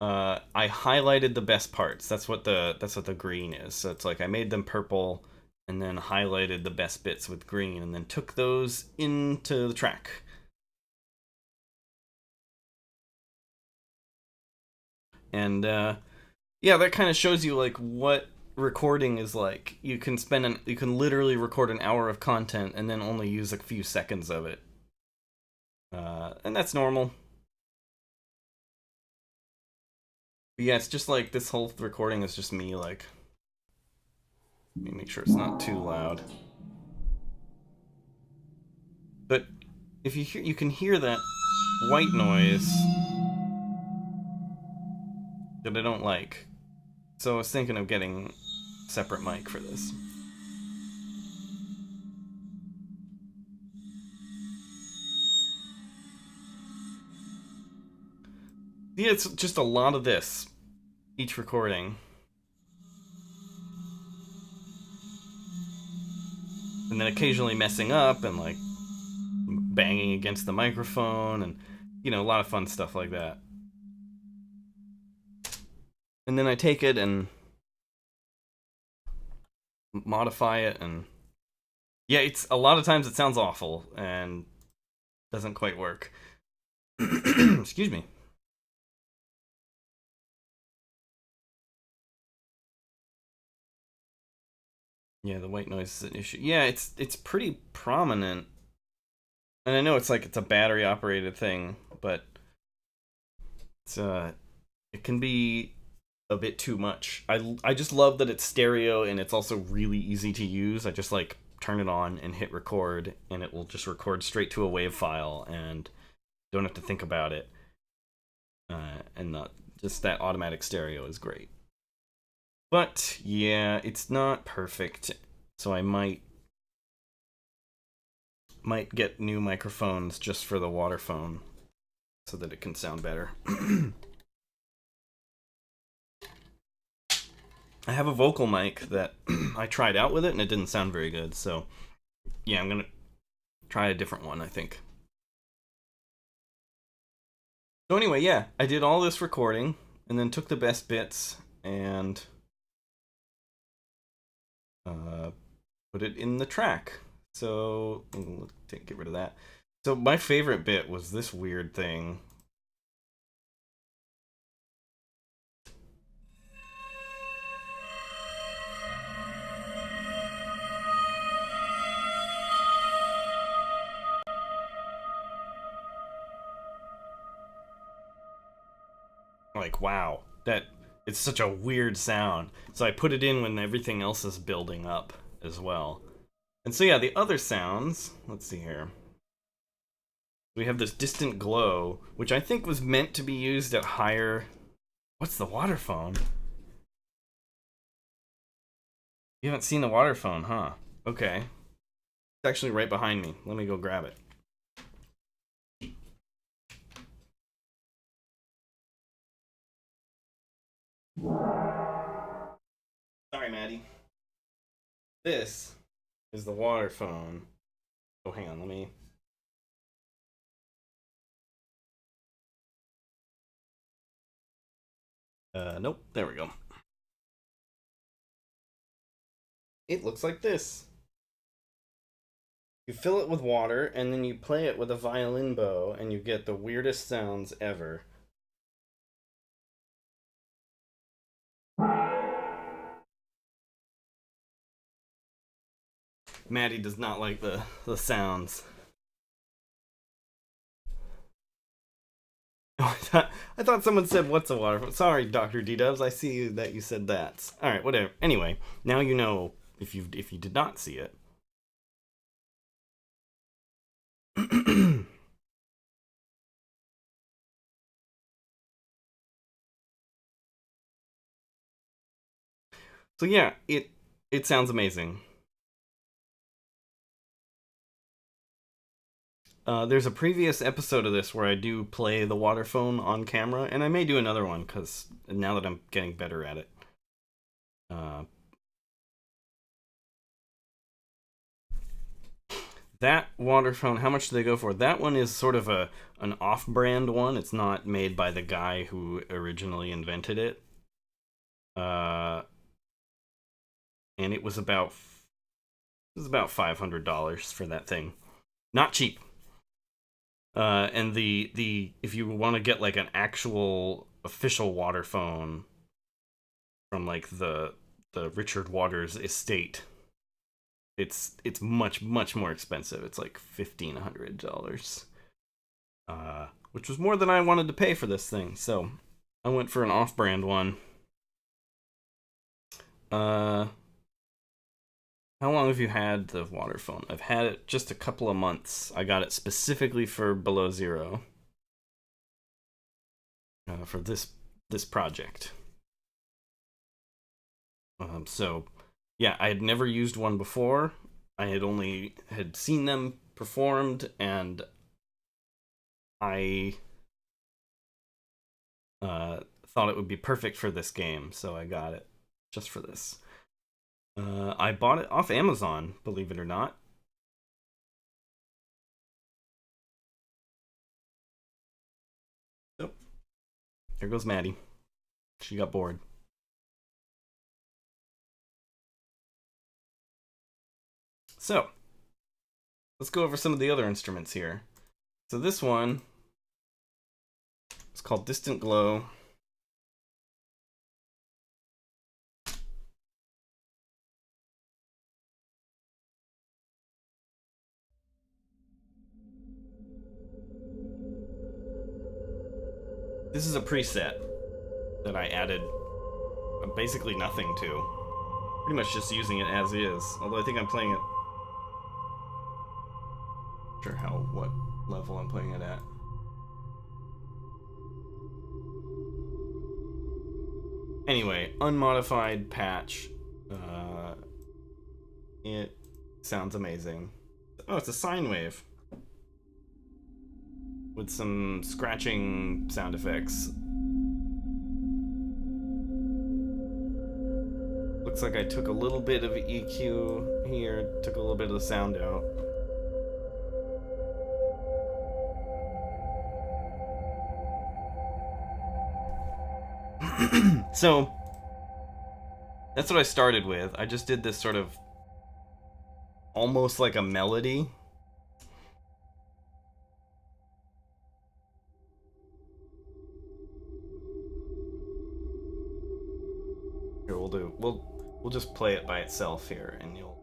I highlighted the best parts. That's what the green is. So it's like I made them purple and then highlighted the best bits with green and then took those into the track. And yeah, that kind of shows you like what recording is like. You can literally record an hour of content and then only use a few seconds of it. And that's normal. But yeah, it's just like this whole recording is just me, like, let me make sure it's not too loud. But if you can hear that white noise that I don't like. So I was thinking of getting a separate mic for this. Yeah, it's just a lot of this, each recording. And then occasionally messing up and like banging against the microphone and, you know, a lot of fun stuff like that. And then I take it and modify it, and yeah, it's a lot of times it sounds awful and doesn't quite work. Excuse me. Yeah, the white noise is an issue. Yeah, it's pretty prominent. And I know it's like it's a battery operated thing, but it's it can be a bit too much. I just love that it's stereo and it's also really easy to use. I just like turn it on and hit record, and it will just record straight to a WAV file and don't have to think about it. And not just that automatic stereo is great. But yeah, it's not perfect, so I might might get new microphones just for the water phone so that it can sound better. I have a vocal mic that I tried out with it and it didn't sound very good, so yeah, I'm gonna try a different one, I think. So anyway, yeah, I did all this recording and then took the best bits and put it in the track. So get rid of that. So my favorite bit was this weird thing. Like, wow, that it's such a weird sound. So I put it in when everything else is building up as well. And so yeah, the other sounds, let's see here. We have this distant glow, which I think was meant to be used at higher... What's the water phone? You haven't seen the water phone, huh? Okay. It's actually right behind me. Let me go grab it. Sorry, Maddie. This is the water phone. Oh, hang on, let me... nope, there we go. It looks like this. You fill it with water, and then you play it with a violin bow, and you get the weirdest sounds ever. Maddie does not like the sounds. I thought someone said, what's a water phone? Sorry, Dr. D-Dubs, I see that you said that. Alright, whatever. Anyway, now you know if you did not see it. So yeah, it sounds amazing. There's a previous episode of this where I do play the water phone on camera, and I may do another one because now that I'm getting better at it. That water phone, how much do they go for? That one is sort of an off-brand one. It's not made by the guy who originally invented it. And it was about $500 for that thing. Not cheap. And the if you want to get like an actual official water phone from like the Richard Waters estate, it's much more expensive. It's like $1,500, which was more than I wanted to pay for this thing. So I went for an off-brand one. How long have you had the water phone? I've had it just a couple of months. I got it specifically for Below Zero. For this project. So, yeah, I had never used one before. I had only seen them performed, and I thought it would be perfect for this game, so I got it just for this. I bought it off Amazon, believe it or not. Oh, here goes Maddie. She got bored. So, let's go over some of the other instruments here. So this one is called Distant Glow. This is a preset that I added basically nothing to. Pretty much just using it as is. Although I think I'm playing it... Not sure what level I'm playing it at. Anyway, unmodified patch. It sounds amazing. Oh, it's a sine wave. With some scratching sound effects. Looks like I took a little bit of EQ here, took a little bit of the sound out. So, that's what I started with. I just did this sort of almost like a melody. Here, we'll just play it by itself here, and you'll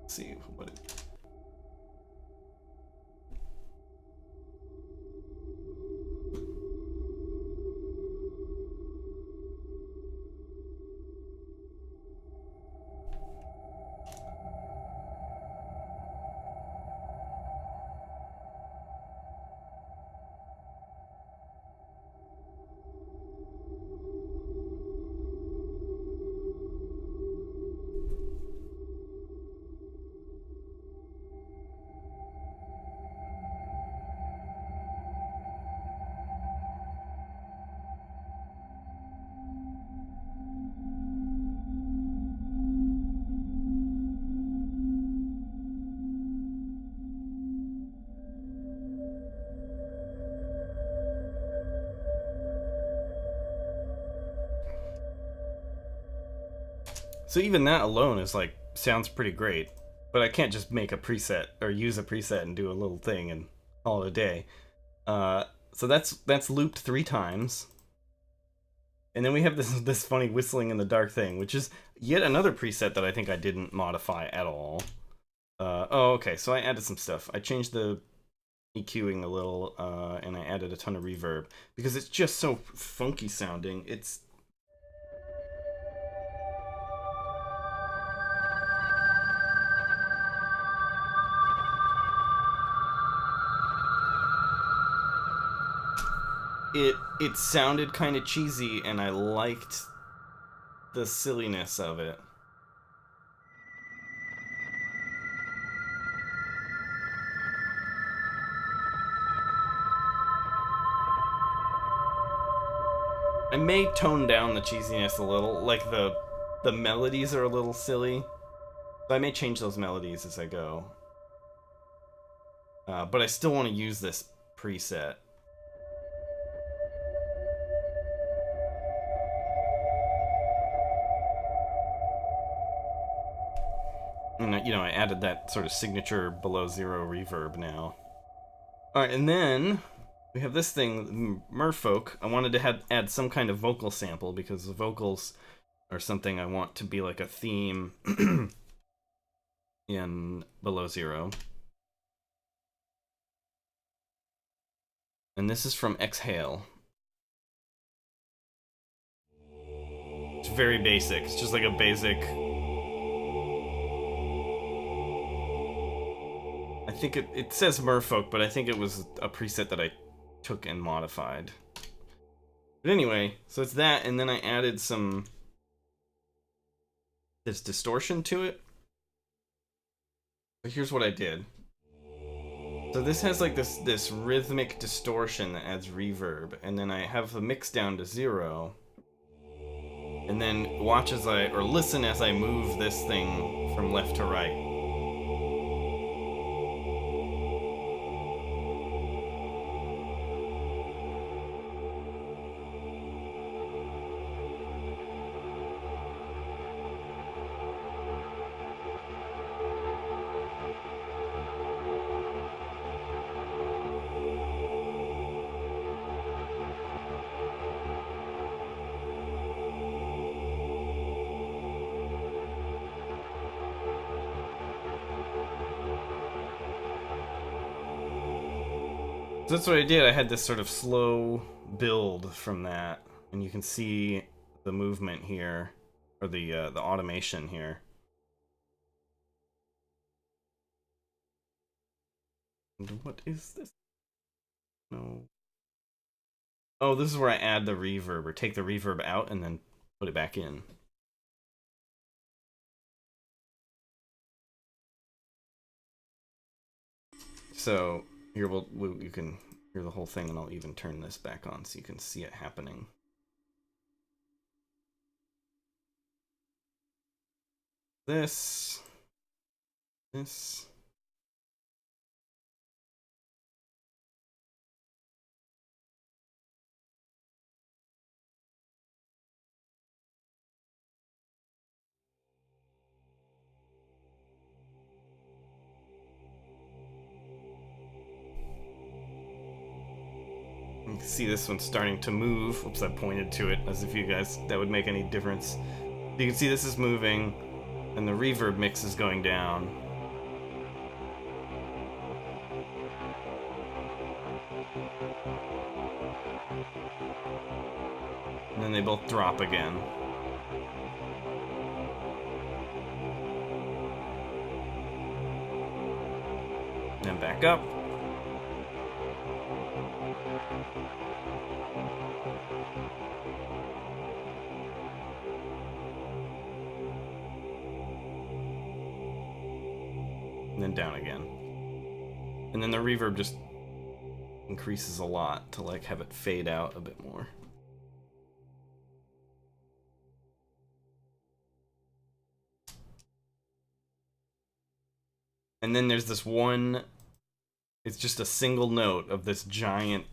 see what it. So even that alone is like sounds pretty great, but I can't just make a preset or use a preset and do a little thing and call it a day. So that's looped 3 times, and then we have this funny whistling in the dark thing, which is yet another preset that I think I didn't modify at all. Oh, okay. So I added some stuff. I changed the EQing a little, and I added a ton of reverb because it's just so funky sounding. It sounded kind of cheesy, and I liked the silliness of it. I may tone down the cheesiness a little, like the melodies are a little silly. So I may change those melodies as I go. But I still want to use this preset. And, I added that sort of signature below zero reverb now. Alright, and then we have this thing, Merfolk. I wanted to add some kind of vocal sample because the vocals are something I want to be like a theme in below zero. And this is from Exhale. It's very basic. It's just like a basic. I think it says Merfolk, but I think it was a preset that I took and modified. But anyway, so it's that, and then I added this distortion to it. But here's what I did. So this has like this rhythmic distortion that adds reverb, and then I have the mix down to 0. And then listen as I move this thing from left to right. So that's what I did. I had this sort of slow build from that, and you can see the movement here, or the automation here. And what is this? No. Oh, this is where I add the reverb, or take the reverb out and then put it back in. So here you can hear the whole thing, and I'll even turn this back on so you can see it happening. This. You can see this one's starting to move. Oops, I pointed to it as if you guys, that would make any difference. You can see this is moving, and the reverb mix is going down. And then they both drop again. And then back up. And then down again. And then the reverb just increases a lot to like have it fade out a bit more. And then there's this one, it's just a single note of this giant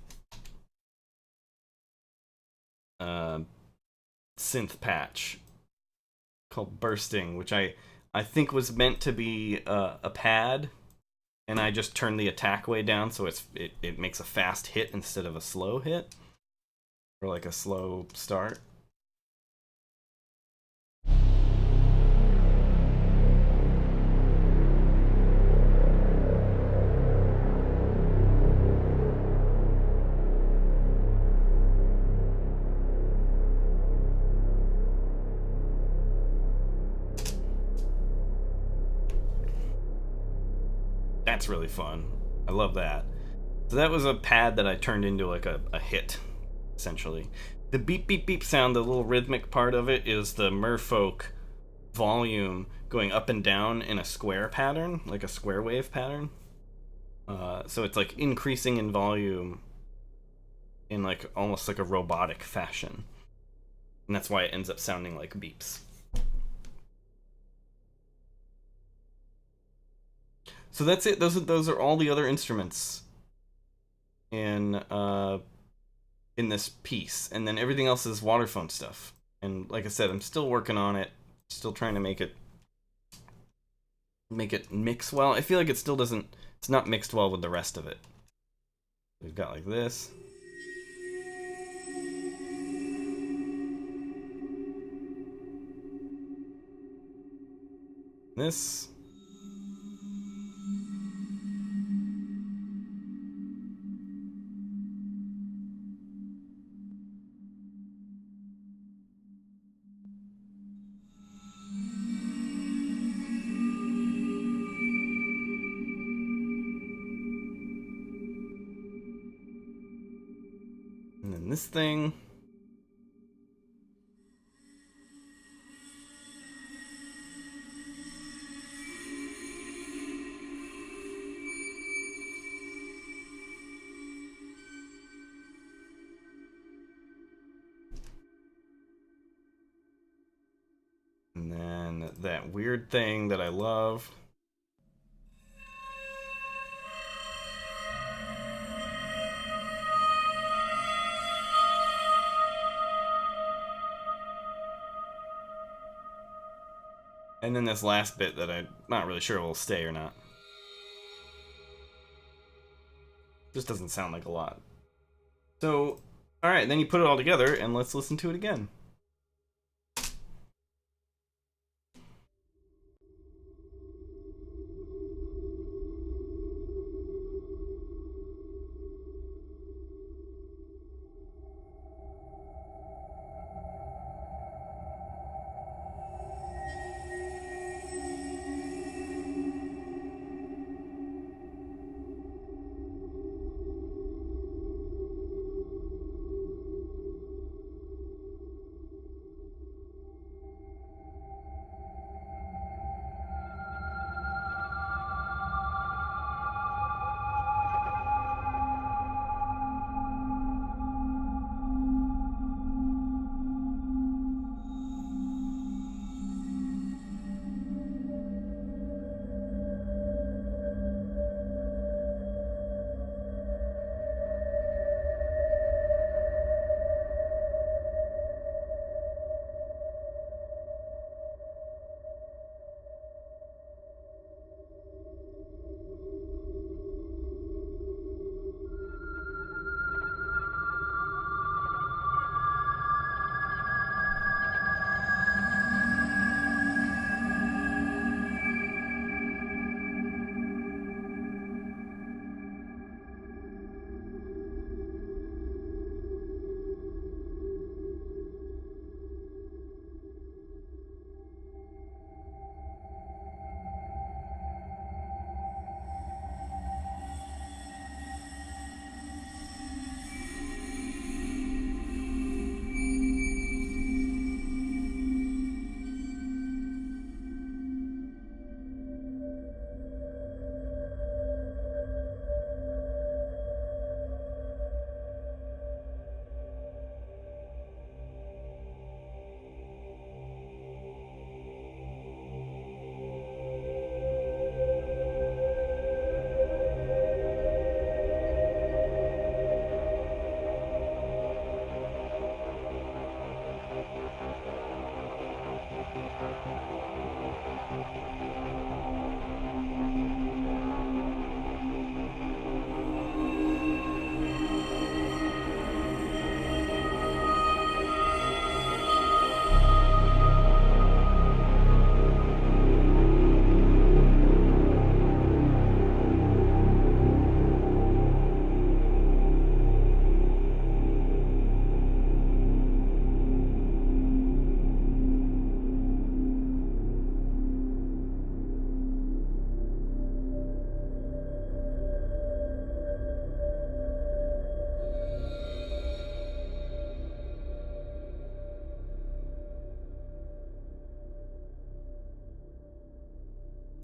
synth patch called Bursting, which I think was meant to be a pad, and I just turned the attack way down so it makes a fast hit instead of a slow hit, or like a slow start. That's really fun. I love that. So that was a pad that I turned into like a hit, essentially. The beep beep beep sound, the little rhythmic part of it, is the merfolk volume going up and down in a square pattern, like a square wave pattern. So it's like increasing in volume in like almost like a robotic fashion. And that's why it ends up sounding like beeps. So that's it. Those are all the other instruments in this piece, and then everything else is waterphone stuff. And like I said, I'm still working on it, still trying to make it mix well. I feel like it still doesn't. It's not mixed well with the rest of it. We've got like this. This. And then this thing. And then that weird thing that I love. And then this last bit that I'm not really sure will stay or not. Just doesn't sound like a lot. So, alright, then you put it all together, and let's listen to it again.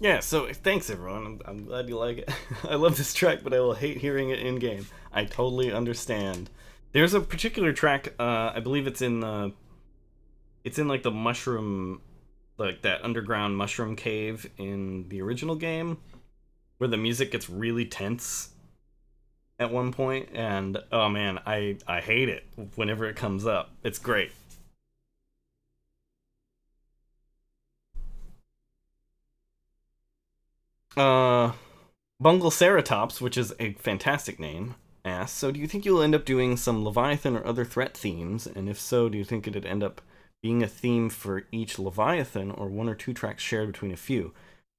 Yeah, so thanks everyone. I'm glad you like it. I love this track, but I will hate hearing it in game. I totally understand. There's a particular track. I believe it's in like the mushroom, like that underground mushroom cave in the original game, where the music gets really tense at one point, and oh man, I hate it whenever it comes up. It's great. Uh, Bungle Ceratops, which is a fantastic name, asks, so do you think you'll end up doing some Leviathan or other threat themes? And if so, do you think it'd end up being a theme for each Leviathan or one or two tracks shared between a few?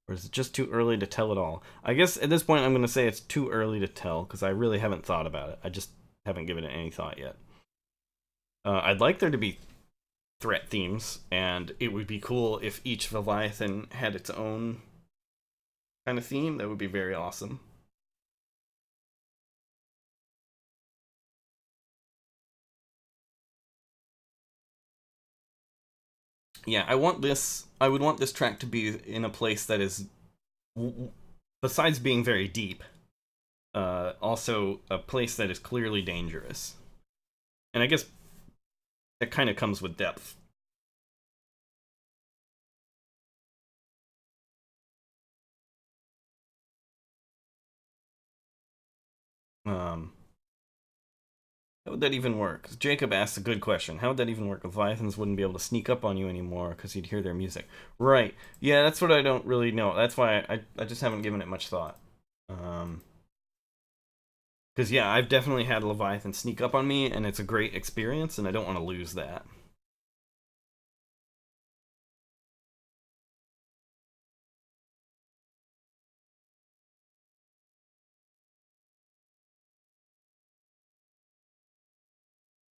Or is it just too early to tell it all? I guess at this point I'm going to say it's too early to tell because I really haven't thought about it. I just haven't given it any thought yet. I'd like there to be threat themes, and it would be cool if each Leviathan had its own kind of theme. That would be very awesome. Yeah, I want this. I would want this track to be in a place that is, besides being very deep, also a place that is clearly dangerous. And I guess that kind of comes with depth. Um, how would that even work? Jacob asked a good question. How would that even work? Leviathans wouldn't be able to sneak up on you anymore because you'd hear their music. Right. Yeah, that's what I don't really know. That's why I just haven't given it much thought. Um, because yeah, I've definitely had Leviathan sneak up on me, and it's a great experience, and I don't want to lose that.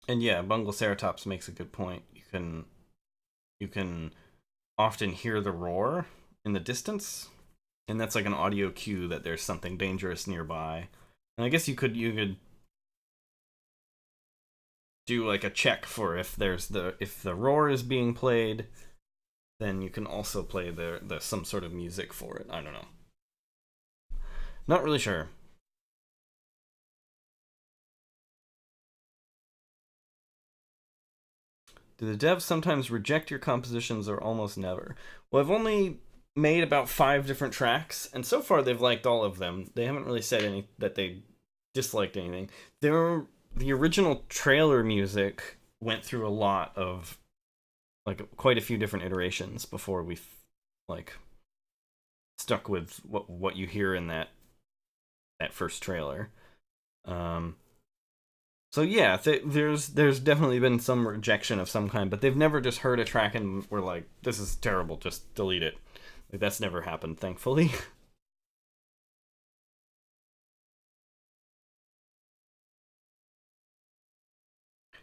And yeah, Bungle Ceratops makes a good point. You can often hear the roar in the distance, and that's like an audio cue that there's something dangerous nearby. And I guess you could do like a check for if the roar is being played, then you can also play the some sort of music for it. I don't know. Not really sure. Do the devs sometimes reject your compositions or almost never? Well, I've only made about 5 different tracks, and so far they've liked all of them. They haven't really said any that they disliked anything. The original trailer music went through a lot of like quite a few different iterations before we like stuck with what you hear in that first trailer. Um, So yeah, there's definitely been some rejection of some kind, but they've never just heard a track and were like, "This is terrible, just delete it." Like that's never happened, thankfully.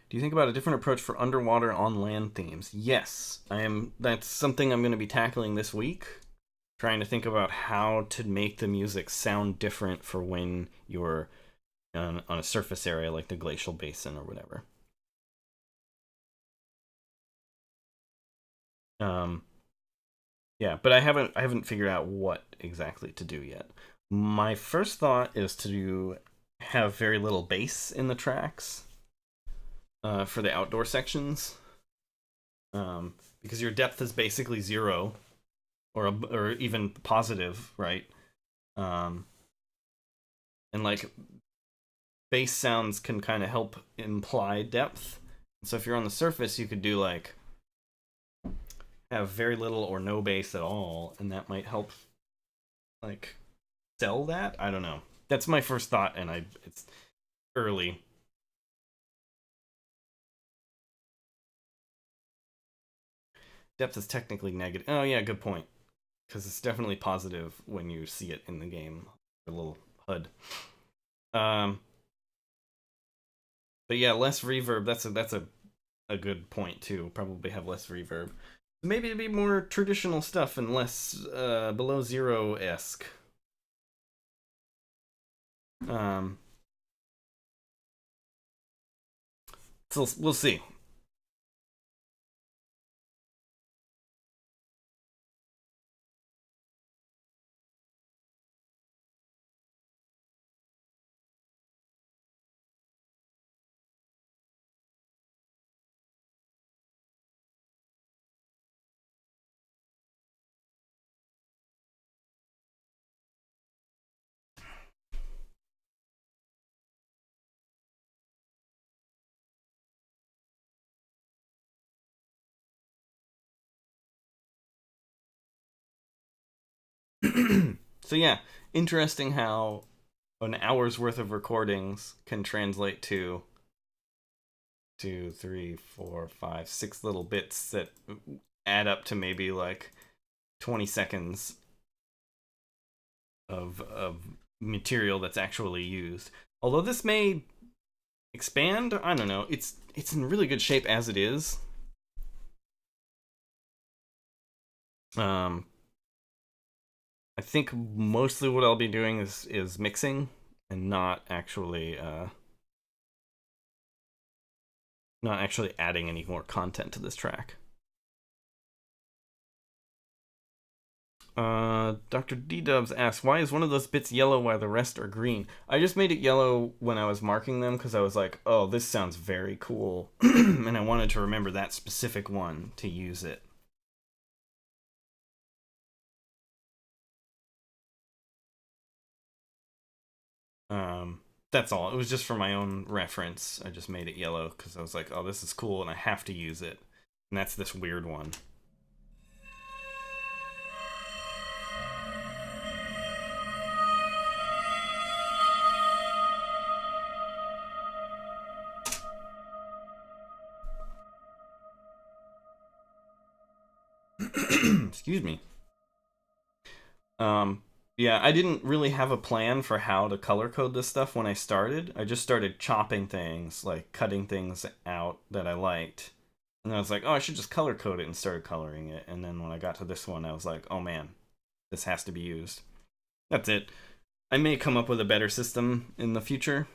Do you think about a different approach for underwater on land themes? Yes, I am. That's something I'm going to be tackling this week. Trying to think about how to make the music sound different for when you're on a surface area like the glacial basin or whatever. Um, Yeah, but I haven't figured out what exactly to do yet. My first thought is to have very little bass in the tracks for the outdoor sections, because your depth is basically zero or even positive, right? Um, and like bass sounds can kind of help imply depth. So if you're on the surface, you could do like have very little or no bass at all, and that might help like sell that. I don't know. That's my first thought, and it's early. Depth is technically negative. Oh yeah, good point. Because it's definitely positive when you see it in the game. A little HUD. Um, but yeah, less reverb. That's a good point too. Probably have less reverb. Maybe it'd be more traditional stuff and less below zero esque. Um, so we'll see. So yeah, interesting how an hour's worth of recordings can translate to 2, 3, 4, 5, 6 little bits that add up to maybe like 20 seconds of material that's actually used. Although this may expand, I don't know. It's in really good shape as it is. I think mostly what I'll be doing is mixing and not actually adding any more content to this track. Dr. D-Dubs asks, why is one of those bits yellow while the rest are green? I just made it yellow when I was marking them because I was like, oh, this sounds very cool. And I wanted to remember that specific one to use it. That's all. It was just for my own reference. I just made it yellow because I was like, oh, this is cool and I have to use it. And that's this weird one. Excuse me. Yeah, I didn't really have a plan for how to color code this stuff when I started. I just started chopping things, like cutting things out that I liked. And I was like, oh, I should just color code it, and started coloring it. And then when I got to this one, I was like, oh man, this has to be used. That's it. I may come up with a better system in the future.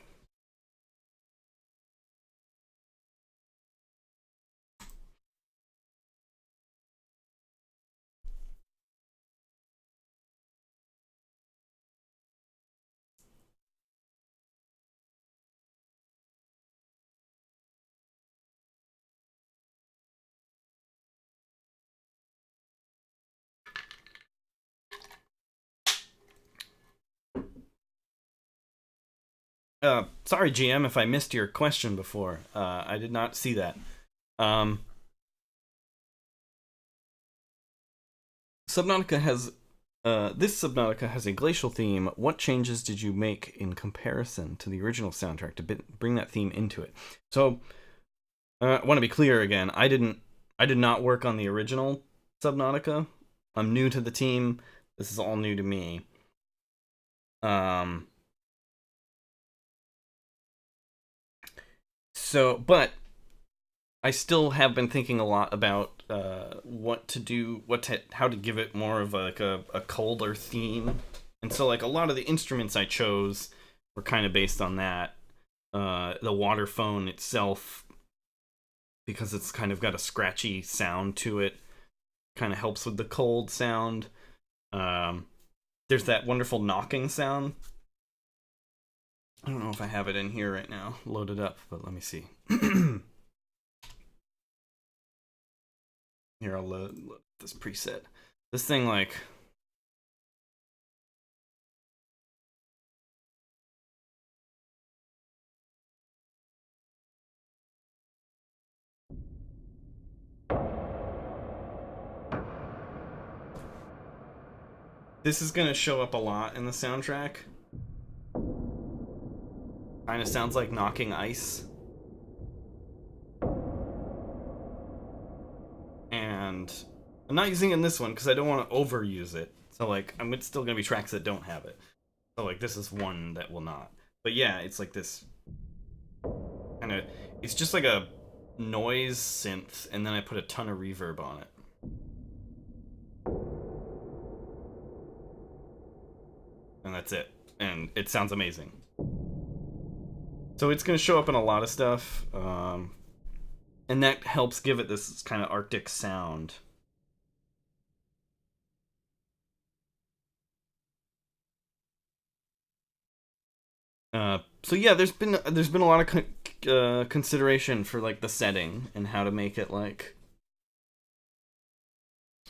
Sorry, GM, if I missed your question before. I did not see that. Subnautica has this Subnautica has a glacial theme. What changes did you make in comparison to the original soundtrack to bring that theme into it? So, I want to be clear again. I did not work on the original Subnautica. I'm new to the team. This is all new to me. But I still have been thinking a lot about what to do, how to give it more of a colder theme, and so like a lot of the instruments I chose were kind of based on that. The water phone itself, because it's kind of got a scratchy sound to it, kind of helps with the cold sound. There's that wonderful knocking sound. I don't know if I have it in here right now, loaded up, but let me see. Here, I'll load this preset. This thing, like... This is gonna show up a lot in the soundtrack. Kind of sounds like knocking ice. And I'm not using it in this one because I don't want to overuse it. So like, I'm still gonna be tracks that don't have it. So like, this is one that will not. But yeah, it's like this kind of. It's just like a noise synth, and then I put a ton of reverb on it. And that's it. And it sounds amazing. So it's going to show up in a lot of stuff. And that helps give it this kind of Arctic sound. So yeah, there's been a lot of consideration for like the setting and how to make it like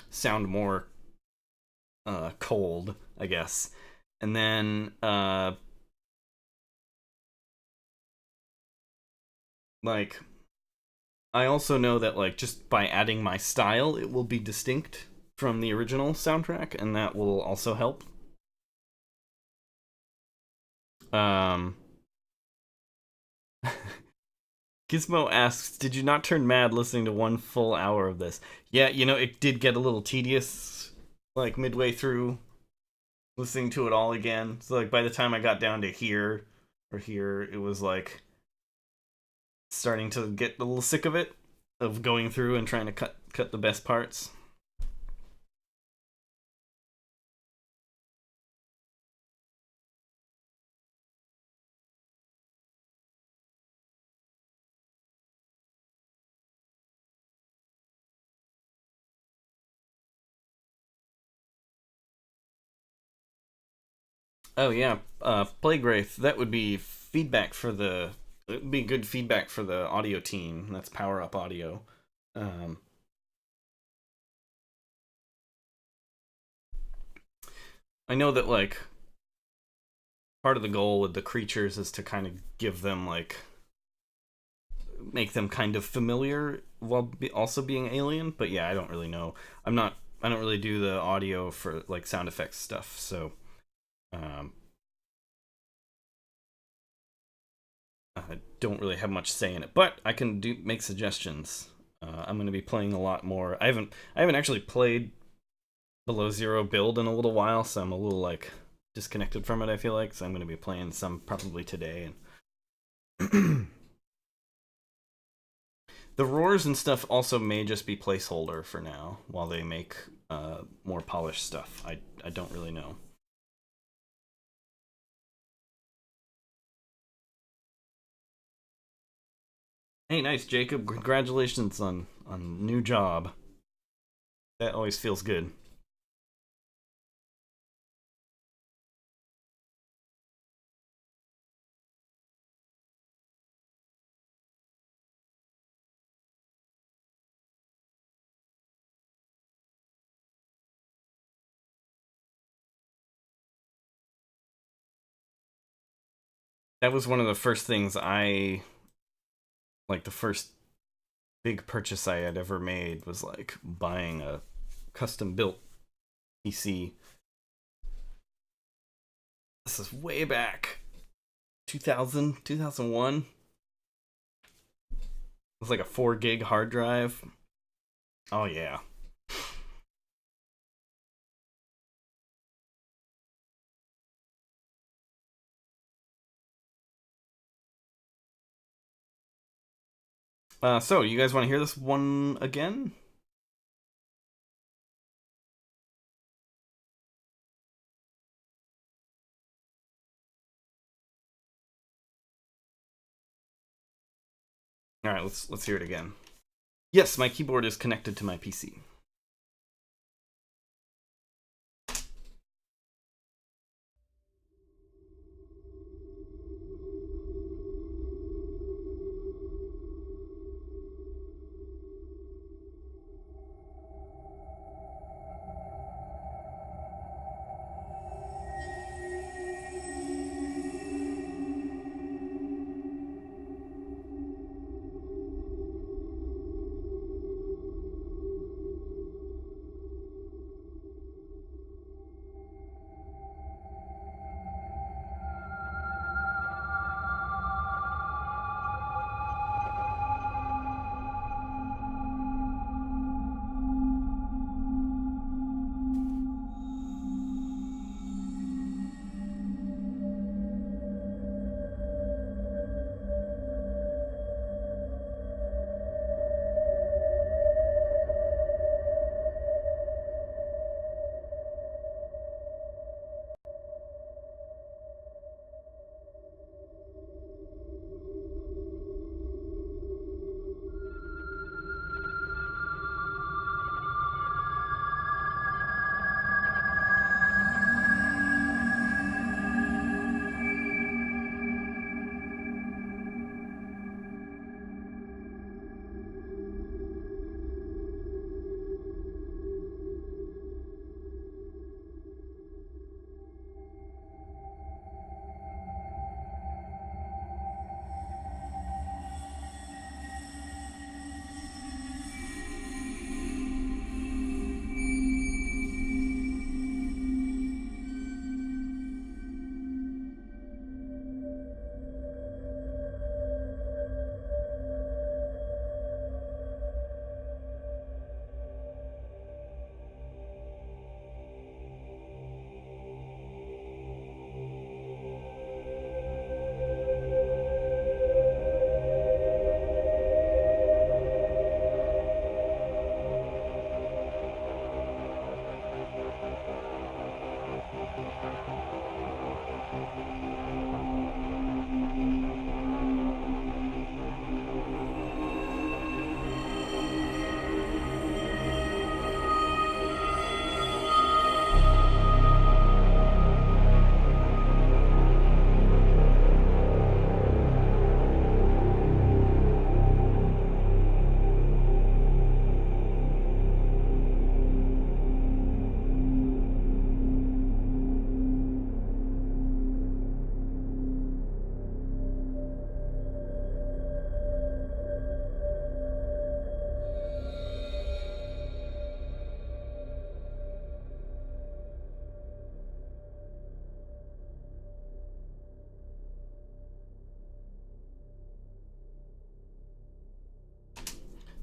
sound more cold, I guess. And then like I also know that like just by adding my style, it will be distinct from the original soundtrack, and that will also help. Gizmo asks, did you not turn mad listening to 1 full hour of this? Yeah, it did get a little tedious, like, midway through listening to it all again. So, like, by the time I got down to here, it was, like, starting to get a little sick of it, of going through and trying to cut the best parts. Oh yeah, Plague Wraith. That would be feedback for the. It would be good feedback for the audio team. That's Power Up Audio. Um, I know that, like, part of the goal with the creatures is to kind of give them, like, make them kind of familiar while also being alien. But yeah, I don't really know. I don't really do the audio for, like, sound effects stuff. So um, I don't really have much say in it. But I can make suggestions. I'm going to be playing a lot more. I haven't actually played Below Zero build in a little while, so I'm a little, like, disconnected from it, I feel like. So I'm going to be playing some probably today. And the roars and stuff also may just be placeholder for now while they make more polished stuff. I don't really know. Hey, nice, Jacob. Congratulations on new job. That always feels good. That was one of the first things the first big purchase I had ever made was, like, buying a custom built PC. This is way back. 2000, 2001. It was like a 4 gig hard drive. Oh yeah. So you guys want to hear this one again? All right, let's hear it again. Yes, my keyboard is connected to my PC.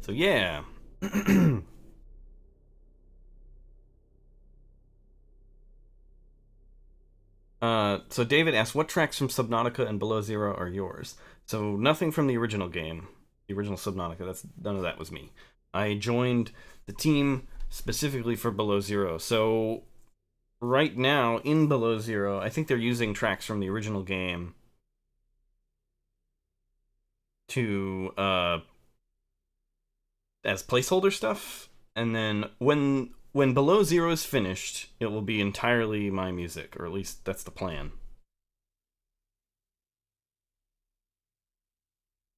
So yeah. So David asked, what tracks from Subnautica and Below Zero are yours? So nothing from the original game, the original Subnautica. That's none of that was me. I joined the team specifically for Below Zero. So right now in Below Zero, I think they're using tracks from the original game to as placeholder stuff, and then when Below Zero is finished, it will be entirely my music, or at least that's the plan.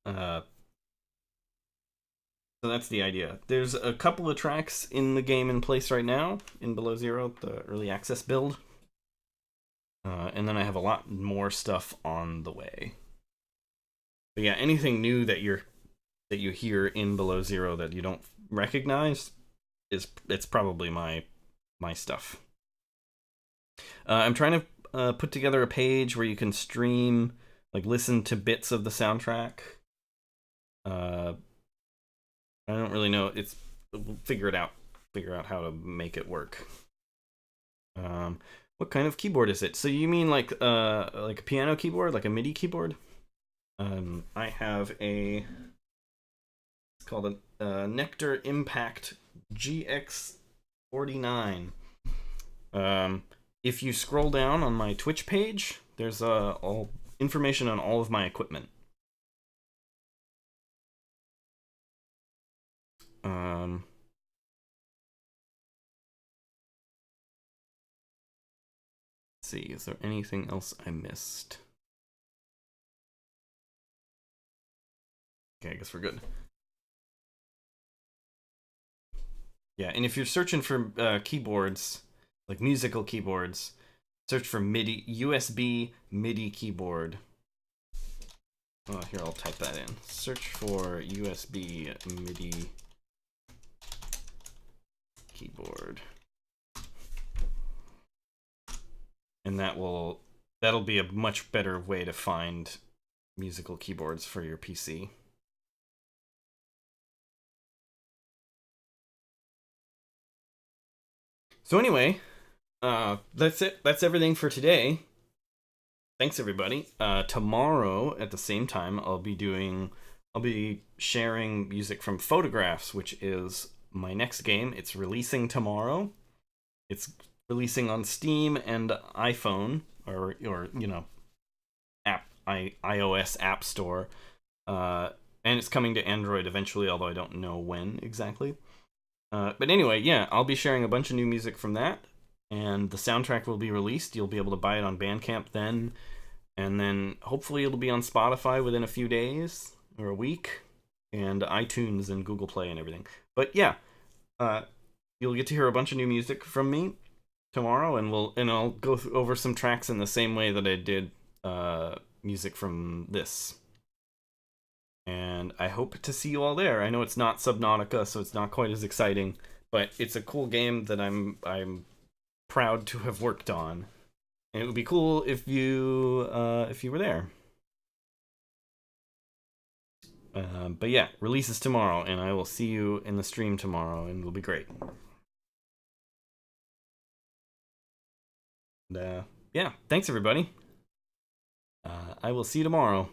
Uh, so that's the idea. There's a couple of tracks in the game in place right now in Below Zero, the early access build, and then I have a lot more stuff on the way. But yeah, anything new that you hear in Below Zero that you don't recognize it's probably my stuff. I'm trying to put together a page where you can stream, like listen to bits of the soundtrack. I don't really know. We'll figure it out. Figure out how to make it work. What kind of keyboard is it? So you mean like a piano keyboard, like a MIDI keyboard? I have it's called a Nectar Impact GX49. If you scroll down on my Twitch page, there's all information on all of my equipment. Let's see, is there anything else I missed? Okay, I guess we're good. Yeah, and if you're searching for keyboards, like musical keyboards, search for MIDI, USB MIDI keyboard. Oh, here, I'll type that in. Search for USB MIDI keyboard. And that'll be a much better way to find musical keyboards for your PC. So anyway, that's it. That's everything for today. Thanks everybody. Tomorrow at the same time, I'll be sharing music from Photographs, which is my next game. It's releasing tomorrow. It's releasing on Steam and iPhone, or iOS App Store, and it's coming to Android eventually, although I don't know when exactly. But anyway, yeah, I'll be sharing a bunch of new music from that, and the soundtrack will be released. You'll be able to buy it on Bandcamp then, and then hopefully it'll be on Spotify within a few days or a week, and iTunes and Google Play and everything. But yeah, you'll get to hear a bunch of new music from me tomorrow, and I'll go over some tracks in the same way that I did music from this. And I hope to see you all there. I know it's not Subnautica, so it's not quite as exciting, but it's a cool game that I'm proud to have worked on. And it would be cool if you were there. But yeah, releases tomorrow, and I will see you in the stream tomorrow, and it'll be great. And, yeah, thanks everybody. I will see you tomorrow.